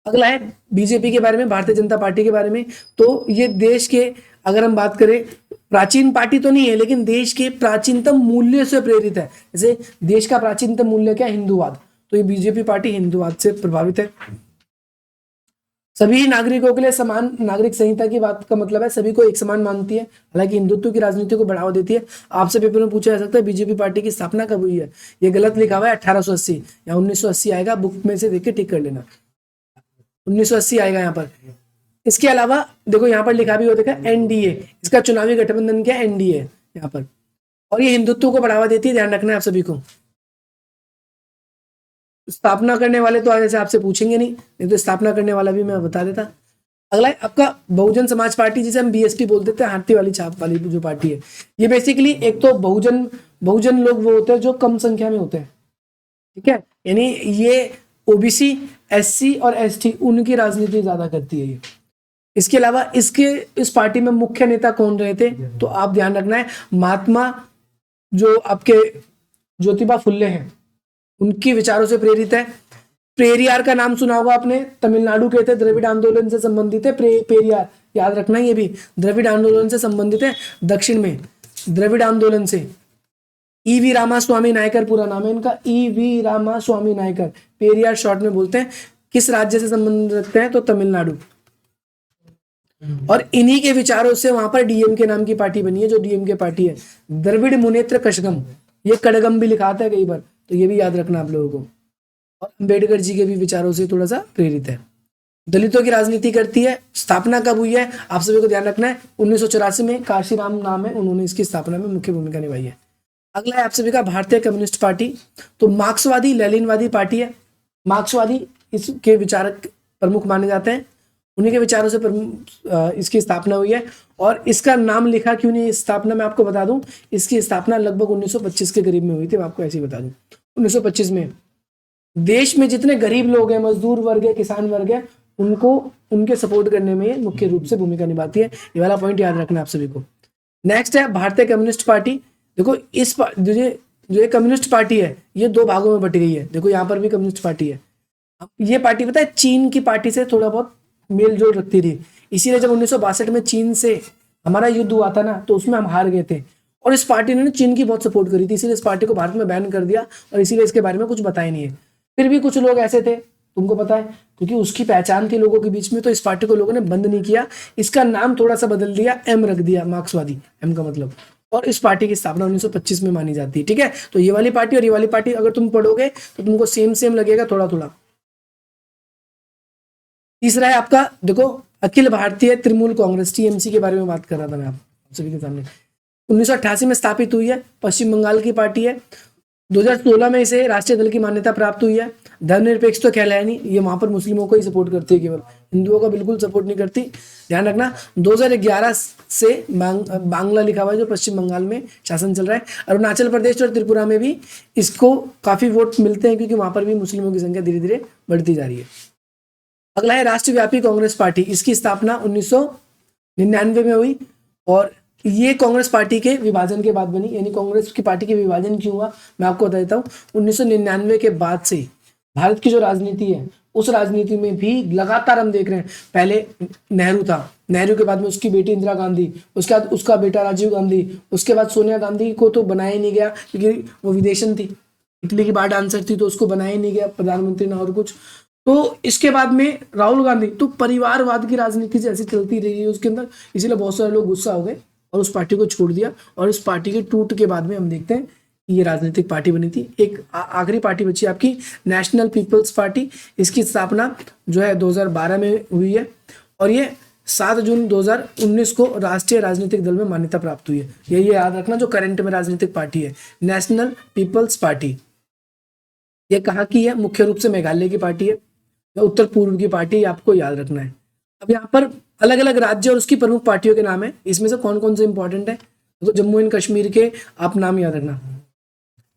अगला है बीजेपी के बारे में, भारतीय जनता पार्टी के बारे में। तो ये देश के, अगर हम बात करें, प्राचीन पार्टी तो नहीं है लेकिन देश के प्राचीनतम मूल्य से प्रेरित है। जैसे देश का प्राचीनतम मूल्य क्या है? हिंदूवाद। तो ये बीजेपी पार्टी हिंदूवाद से प्रभावित है। सभी नागरिकों के लिए समान नागरिक संहिता की बात का मतलब है सभी को एक समान मानती है, हालांकि हिंदुत्व की राजनीति को बढ़ावा देती है। आपसे पेपर में पूछा जा सकता है बीजेपी पार्टी की स्थापना कब हुई है? ये गलत लिखा हुआ है, 1880 या 1980 आएगा, बुक में से देख के टिक कर लेना, 1980 आएगा यहाँ पर। इसके अलावा देखो यहाँ पर लिखा भी हो, देखा एनडीए, इसका चुनावी गठबंधन क्या है? एनडीए यहाँ पर, और ये हिंदुत्व को बढ़ावा देती है, ध्यान रखना है आप सभी को। स्थापना करने वाले तो आगे से आपसे पूछेंगे नहीं तो स्थापना करने वाला भी मैं बता देता। अगला है आपका बहुजन समाज पार्टी, जिसे हम बीएसपी बोल देते हैं, हाथी वाली छाप वाली जो पार्टी है। ये बेसिकली एक तो बहुजन लोग वो होते हैं जो कम संख्या में होते हैं, ठीक है, यानी ये ओबीसी, एससी और एसटी, उनकी राजनीति ज्यादा करती है ये। इसके अलावा इस पार्टी में मुख्य नेता कौन रहे थे? तो आप ध्यान रखना है, महात्मा जो आपके ज्योतिबा फुल्ले हैं, उनके विचारों से प्रेरित है। पेरियार का नाम सुना होगा आपने, तमिलनाडु के थे, द्रविड़ आंदोलन से संबंधित है पेरियार, याद रखना ये भी द्रविड़ आंदोलन से संबंधित है, दक्षिण में द्रविड़ आंदोलन से। ईवी रामास्वामी नायकर पूरा नाम है इनका, ईवी रामास्वामी नायकर, पेरियार शॉर्ट में बोलते हैं। किस राज्य से संबंध रखते हैं? तो तमिलनाडु। और इन्हीं के विचारों से वहां पर डीएमके नाम की पार्टी बनी है, जो डीएमके पार्टी है, द्रविड़ मुनेत्र कशगम, ये कड़गम भी लिखाता है कई बार, तो ये भी याद रखना आप लोगों को। और अंबेडकर जी के भी विचारों से थोड़ा सा प्रेरित है। दलितों की राजनीति करती है। स्थापना कब हुई है आप सभी को ध्यान रखना है, 1984 में, काशीराम नाम है, उन्होंने इसकी स्थापना में मुख्य भूमिका निभाई है। अगला है आप सभी का भारतीय कम्युनिस्ट पार्टी, तो मार्क्सवादी लेनिनवादी पार्टी है। मार्क्सवादी इसके विचारक प्रमुख माने जाते हैं, उन्हीं के विचारों से इसकी स्थापना हुई है। और इसका नाम लिखा क्यों नहीं स्थापना में आपको बता दूं, इसकी स्थापना लगभग 1925 के करीब में हुई थी, मैं आपको ऐसे ही बता दूं। 1925 में देश में जितने गरीब लोग हैं, मजदूर वर्ग है, किसान वर्ग है, उनको उनके सपोर्ट करने में मुख्य रूप से भूमिका निभाती है। ये वाला पॉइंट याद रखना आप सभी को। नेक्स्ट है भारतीय कम्युनिस्ट पार्टी। देखो इस जो कम्युनिस्ट पार्टी है ये दो भागों में बट गई है। देखो यहाँ पर भी कम्युनिस्ट पार्टी है। ये पार्टी पता है चीन की पार्टी से थोड़ा बहुत मेल जोल रखती थी, इसीलिए जब 1962 में चीन से हमारा युद्ध हुआ था ना, तो उसमें हम हार गए थे, और इस पार्टी ने चीन की बहुत सपोर्ट करी थी, इसीलिए इस पार्टी को भारत में बैन कर दिया, और इसीलिए इसके बारे में कुछ बताया नहीं है। फिर भी कुछ लोग ऐसे थे, तुमको पता है, क्योंकि उसकी पहचान थी लोगों के बीच में, तो इस पार्टी को लोगों ने बंद नहीं किया, इसका नाम थोड़ा सा बदल दिया, एम रख दिया, मार्क्सवादी, एम का मतलब। और इस पार्टी की स्थापना 1925 में मानी जाती है। ठीक है, तो ये वाली पार्टी और ये वाली पार्टी अगर तुम पढ़ोगे तो तुमको सेम लगेगा थोड़ा थोड़ा। तीसरा है आपका, देखो अखिल भारतीय तृणमूल कांग्रेस, टीएमसी के बारे में बात कर रहा था मैं आप सभी के सामने। 1988 में स्थापित हुई है, पश्चिम बंगाल की पार्टी है। 2016 में इसे राष्ट्रीय दल की मान्यता प्राप्त हुई है। धर्मनिरपेक्ष तो कहलाया नहीं, ये वहां पर मुस्लिमों को ही सपोर्ट करती है, केवल हिंदुओं का बिल्कुल सपोर्ट नहीं करती, ध्यान रखना। 2011 से बांग्ला लिखा हुआ है, जो पश्चिम बंगाल में शासन चल रहा है। अरुणाचल प्रदेश और त्रिपुरा में भी इसको काफी वोट मिलते हैं, क्योंकि वहां पर भी मुस्लिमों की संख्या धीरे धीरे बढ़ती जा रही है। अगला है राष्ट्रव्यापी कांग्रेस पार्टी, इसकी स्थापना 1999 में हुई, और ये कांग्रेस पार्टी के विभाजन के बाद बनी, यानी कांग्रेस की पार्टी के विभाजन क्यों हुआ मैं आपको बता देता हूँ। 1999 के बाद से भारत की जो राजनीति है उस राजनीति में भी लगातार हम देख रहे हैं, पहले नेहरू था, नेहरू के बाद में उसकी बेटी इंदिरा गांधी, उसके बाद उसका बेटा राजीव गांधी, उसके बाद सोनिया गांधी को तो बनाया ही नहीं गया क्योंकि वो विदेशन थी, इटली की बार डांसर थी, तो उसको बनाया ही नहीं गया प्रधानमंत्री ना और कुछ। तो इसके बाद में राहुल गांधी, तो परिवारवाद की राजनीति जैसी चलती रही है उसके अंदर, इसीलिए बहुत सारे लोग गुस्सा हो गए और उस पार्टी को छोड़ दिया। और इस पार्टी के टूट के बाद में हम देखते हैं कि ये राजनीतिक पार्टी बनी थी। एक आखिरी पार्टी बची आपकी नेशनल पीपल्स पार्टी, इसकी स्थापना जो है 2012 में हुई है और ये 7 जून 2019 को राष्ट्रीय राजनीतिक दल में मान्यता प्राप्त हुई है। ये याद रखना, जो करंट में राजनीतिक पार्टी है नेशनल पीपल्स पार्टी, ये कहाँ की है? मुख्य रूप से मेघालय की पार्टी है या उत्तर पूर्व की पार्टी है, आपको याद रखना है। अब यहाँ पर अलग अलग राज्य और उसकी प्रमुख पार्टियों के नाम है, इसमें से कौन कौन से इंपॉर्टेंट है? तो जम्मू एंड कश्मीर के आप नाम याद रखना,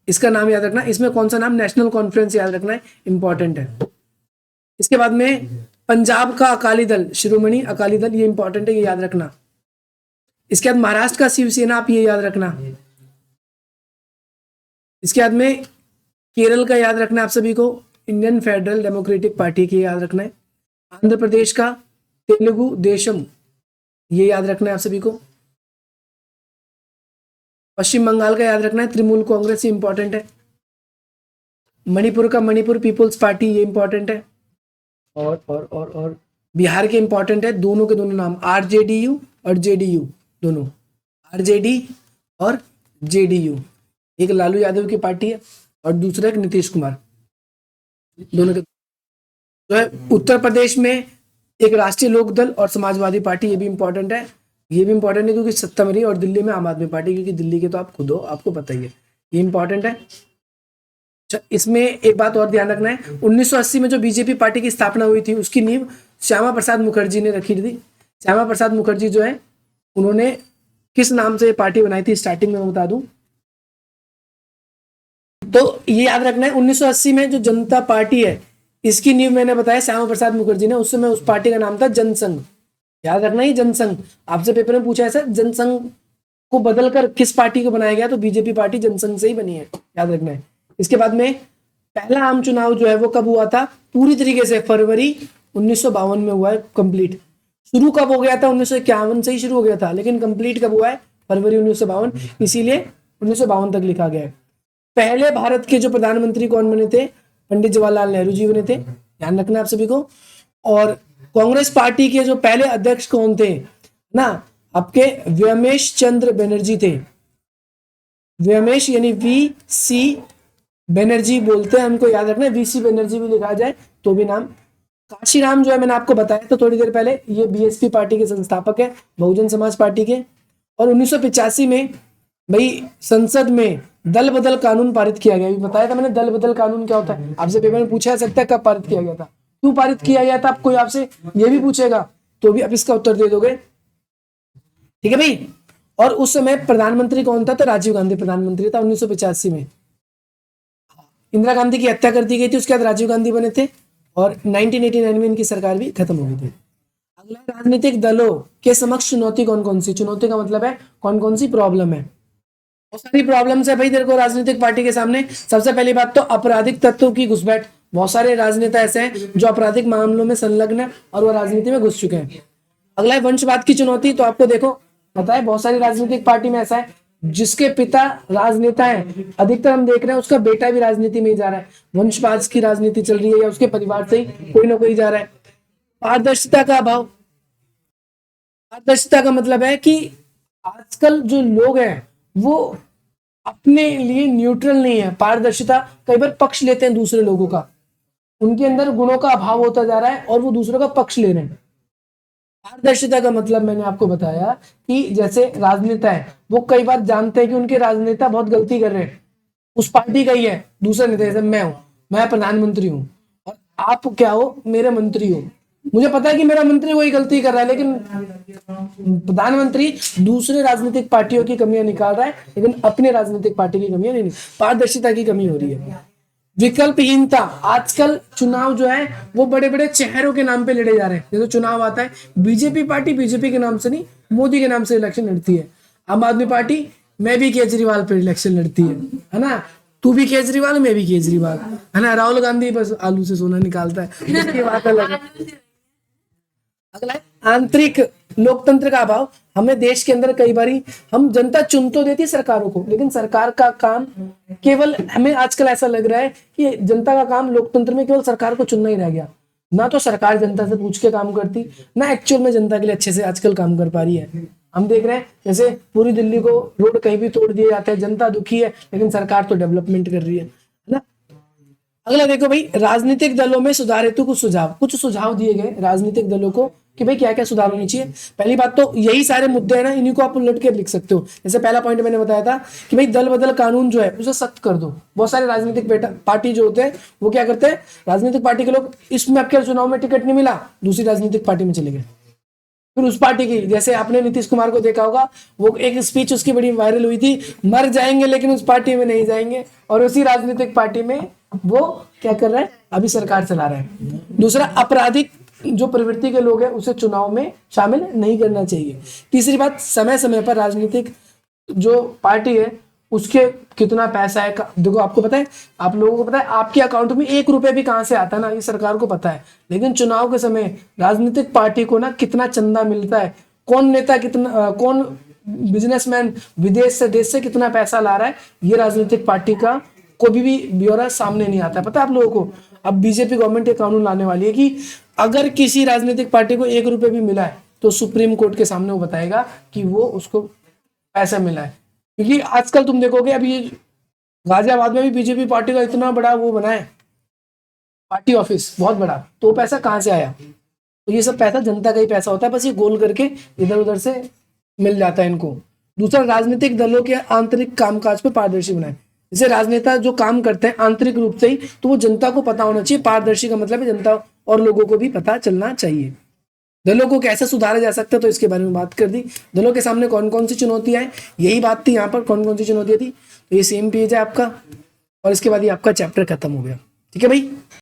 इसका नाम याद रखना, इसमें कौन सा नाम? नेशनल कॉन्फ्रेंस याद रखना है, इंपॉर्टेंट है। इसके बाद में पंजाब का अकाली दल, शिरोमणि अकाली दल, ये इंपॉर्टेंट है, ये याद रखना। इसके बाद महाराष्ट्र का शिवसेना, आप ये याद रखना। इसके बाद में केरल का याद रखना है आप सभी को, इंडियन फेडरल डेमोक्रेटिक पार्टी की याद रखना है। आंध्र प्रदेश का तेलुगु देशम, ये याद रखना है आप सभी को। पश्चिम बंगाल का याद रखना है तृणमूल कांग्रेस, ये इंपॉर्टेंट है। मणिपुर का मणिपुर पीपुल्स पार्टी, ये इंपॉर्टेंट है। और बिहार के इंपॉर्टेंट है, दोनों के दोनों नाम आरजेडीयू और जेडीयू, दोनों आरजेडी और जेडीयू। एक लालू यादव की पार्टी है और दूसरा एक नीतीश कुमार, दोनों के जो है। उत्तर प्रदेश में एक राष्ट्रीय लोकदल और समाजवादी पार्टी, ये भी इंपॉर्टेंट है, ये भी इंपॉर्टेंट है क्योंकि सत्ता में रही। और दिल्ली में आम आदमी पार्टी, क्योंकि दिल्ली के तो आप खुद हो, आपको पता ही है, ये इंपॉर्टेंट है। अच्छा, इसमें एक बात और ध्यान रखना है, 1980 में जो बीजेपी पार्टी की स्थापना हुई थी उसकी नींव श्यामा प्रसाद मुखर्जी ने रखी थी। श्यामा प्रसाद मुखर्जी जो है, उन्होंने किस नाम से पार्टी बनाई थी स्टार्टिंग में मैं बता दूं, तो ये याद रखना है 1980 में जो जनता पार्टी है इसकी नींव मैंने बताया श्यामा प्रसाद मुखर्जी ने, उस समय उस पार्टी का नाम था जनसंघ, याद रखना ही जनसंघ। आपसे पेपर में पूछा है सर जनसंघ को बदलकर किस पार्टी को बनाया गया, तो बीजेपी पार्टी जनसंघ से ही बनी है, याद रखना है। इसके बाद में पहला आम चुनाव जो है वो कब हुआ था? पूरी तरीके से फरवरी 1952 में हुआ है कंप्लीट। शुरू कब हो गया था? 1951 से ही शुरू हो गया था, लेकिन कंप्लीट कब हुआ है? फरवरी 1952, इसीलिए 1952 तक लिखा गया है। पहले भारत के जो प्रधानमंत्री कौन बने थे? पंडित जवाहरलाल नेहरू जी बने थे, ध्यान रखना आप सभी को। और कांग्रेस पार्टी के जो पहले अध्यक्ष कौन थे ना? आपके व्योमेश चंद्र बनर्जी थे, व्योमेश यानी वीसी बनर्जी बोलते हैं, हमको याद रखना है, वीसी बनर्जी भी लिखा जाए तो भी नाम। काशीराम जो है मैंने आपको बताया था थोड़ी देर पहले, ये बीएसपी पार्टी के संस्थापक है, बहुजन समाज पार्टी के। और 1985 में भाई संसद में दल बदल कानून पारित किया गया, बताया था मैंने दल बदल कानून क्या होता है, आपसे पेपर में पूछा जा सकता है कब पारित किया गया था, क्यों पारित किया गया था, कोई आपसे ये भी पूछेगा तो भी आप इसका उत्तर दे दोगे, ठीक है भाई। और उस समय प्रधानमंत्री कौन था? तो राजीव गांधी प्रधानमंत्री था 1985 में। इंदिरा गांधी की हत्या कर दी गई थी, उसके बाद राजीव गांधी बने थे और 1989 में इनकी सरकार भी खत्म हो गई थी। अगला राजनीतिक दलों के समक्ष चुनौती कौन कौन सी? चुनौती का मतलब है कौन कौन सी प्रॉब्लम है। बहुत सारी प्रॉब्लम्स है भाई तेरे को राजनीतिक पार्टी के सामने। सबसे पहली बात तो आपराधिक तत्वों की घुसपैठ, बहुत सारे राजनेता ऐसे हैं जो आपराधिक मामलों में संलग्न है और वो राजनीति में घुस चुके हैं। अगला है वंशवाद की चुनौती, तो आपको देखो पता है बहुत सारी राजनीतिक पार्टी में ऐसा है जिसके पिता राजनेता है, अधिकतर हम देख रहे हैं उसका बेटा भी राजनीति में ही जा रहा है, वंशवाद की राजनीति चल रही है या उसके परिवार से ही कोई ना कोई जा रहा है। पारदर्शिता का अभाव, पारदर्शिता का मतलब है कि आजकल जो लोग हैं वो अपने लिए न्यूट्रल नहीं है, पारदर्शिता कई बार पक्ष लेते हैं दूसरे लोगों का, उनके अंदर गुणों का अभाव होता जा रहा है और वो दूसरों का पक्ष ले रहे हैं। पारदर्शिता का मतलब मैंने आपको बताया कि जैसे राजनेता है वो कई बार जानते हैं कि उनके राजनेता बहुत गलती कर रहे हैं, उस पार्टी का ही है दूसरा नेता, जैसे मैं हूं, मैं प्रधानमंत्री हूं और आप क्या हो? मेरे मंत्री हो, मुझे पता है कि मेरा मंत्री वही गलती कर रहा है, लेकिन प्रधानमंत्री दूसरे राजनीतिक पार्टियों की कमियां निकाल रहा है लेकिन अपने राजनीतिक पार्टी की कमियां नहीं। पारदर्शिता की कमी हो रही है। विकल्पहीनता, आजकल चुनाव जो है वो बड़े बड़े चेहरों के नाम पे लड़े जा रहे हैं। जैसे चुनाव आता है बीजेपी पार्टी बीजेपी के नाम से नहीं, मोदी के नाम से इलेक्शन लड़ती है। आम आदमी पार्टी, मैं भी केजरीवाल पर इलेक्शन लड़ती है ना, तू भी केजरीवाल, मैं भी केजरीवाल, है ना। राहुल गांधी बस आलू से सोना निकालता है, उसकी बात अलग है। अगला है आंतरिक लोकतंत्र का अभाव। हमें देश के अंदर कई बारी हम जनता चुन तो देती सरकारों को, लेकिन सरकार का काम केवल, हमें आजकल ऐसा लग रहा है कि जनता का काम लोकतंत्र में केवल सरकार को चुनना ही रह गया। ना तो सरकार जनता से पूछ के काम करती, ना एक्चुअल में जनता के लिए अच्छे से आजकल काम कर पा रही है। हम देख रहे हैं जैसे पूरी दिल्ली को रोड कहीं भी तोड़ दिए जाते हैं, जनता दुखी है, लेकिन सरकार तो डेवलपमेंट कर रही है ना। अगला देखो भाई, राजनीतिक दलों में सुधार हेतु कुछ सुझाव दिए गए राजनीतिक दलों को कि भाई क्या क्या सुधार होनी चाहिए। पहली बात तो यही सारे मुद्दे हैं ना, इन्हीं को आप उलट के लिख सकते हो। जैसे पहला पॉइंट मैंने बताया था कि भाई दल बदल कानून जो है उसे सख्त कर दो। बहुत सारे राजनीतिक पार्टी जो होते हैं वो क्या करते हैं, राजनीतिक पार्टी के लोग, इसमें आपके चुनाव में टिकट नहीं मिला, दूसरी राजनीतिक पार्टी में चले गए, फिर उस पार्टी की, जैसे आपने नीतीश कुमार को देखा होगा, वो एक स्पीच उसकी बड़ी वायरल हुई थी, मर जाएंगे लेकिन उस पार्टी में नहीं जाएंगे, और उसी राजनीतिक पार्टी में वो क्या कर रहा है, अभी सरकार चला रहा है। दूसरा, आपराधिक जो प्रवृत्ति के लोग हैं उसे चुनाव में शामिल नहीं करना चाहिए। तीसरी बात, समय समय पर राजनीतिक जो पार्टी है उसके कितना पैसा है, देखो आपको पता है, आप लोगों को पता है, आपके अकाउंट में 1 रुपए भी कहां से आता है ना, ये सरकार को पता है। लेकिन चुनाव के समय राजनीतिक पार्टी को ना कितना चंदा मिलता है, कौन नेता कितना, कौन बिजनेसमैन विदेश से देश से कितना पैसा ला रहा है, ये राजनीतिक पार्टी का कोई भी ब्यौरा सामने नहीं आता है। पता है आप लोगों को, अब बीजेपी गवर्नमेंट एक कानून लाने वाली है कि अगर किसी राजनीतिक पार्टी को 1 रुपए भी मिला है तो सुप्रीम कोर्ट के सामने वो बताएगा कि वो उसको पैसा मिला है। क्योंकि आजकल तुम देखोगे, अभी गाजियाबाद में भी बीजेपी पार्टी का इतना बड़ा वो बना है, पार्टी ऑफिस बहुत बड़ा, तो पैसा कहाँ से आया? तो ये सब पैसा जनता का ही पैसा होता है, बस ये गोल करके इधर उधर से मिल जाता है इनको। दूसरा, राजनीतिक दलों के आंतरिक कामकाज पर पारदर्शी बनाए। जैसे राजनेता जो काम करते हैं आंतरिक रूप से ही, तो वो जनता को पता होना चाहिए। पारदर्शी का मतलब है जनता और लोगों को भी पता चलना चाहिए। दलों को कैसे सुधारा जा सकता है, तो इसके बारे में बात कर दी। दलों के सामने कौन कौन सी चुनौतियां हैं, यही बात थी यहाँ पर, कौन कौन सी चुनौतियां थी। तो ये सेम पेज है आपका, और इसके बाद ये आपका चैप्टर खत्म हो गया। ठीक है भाई।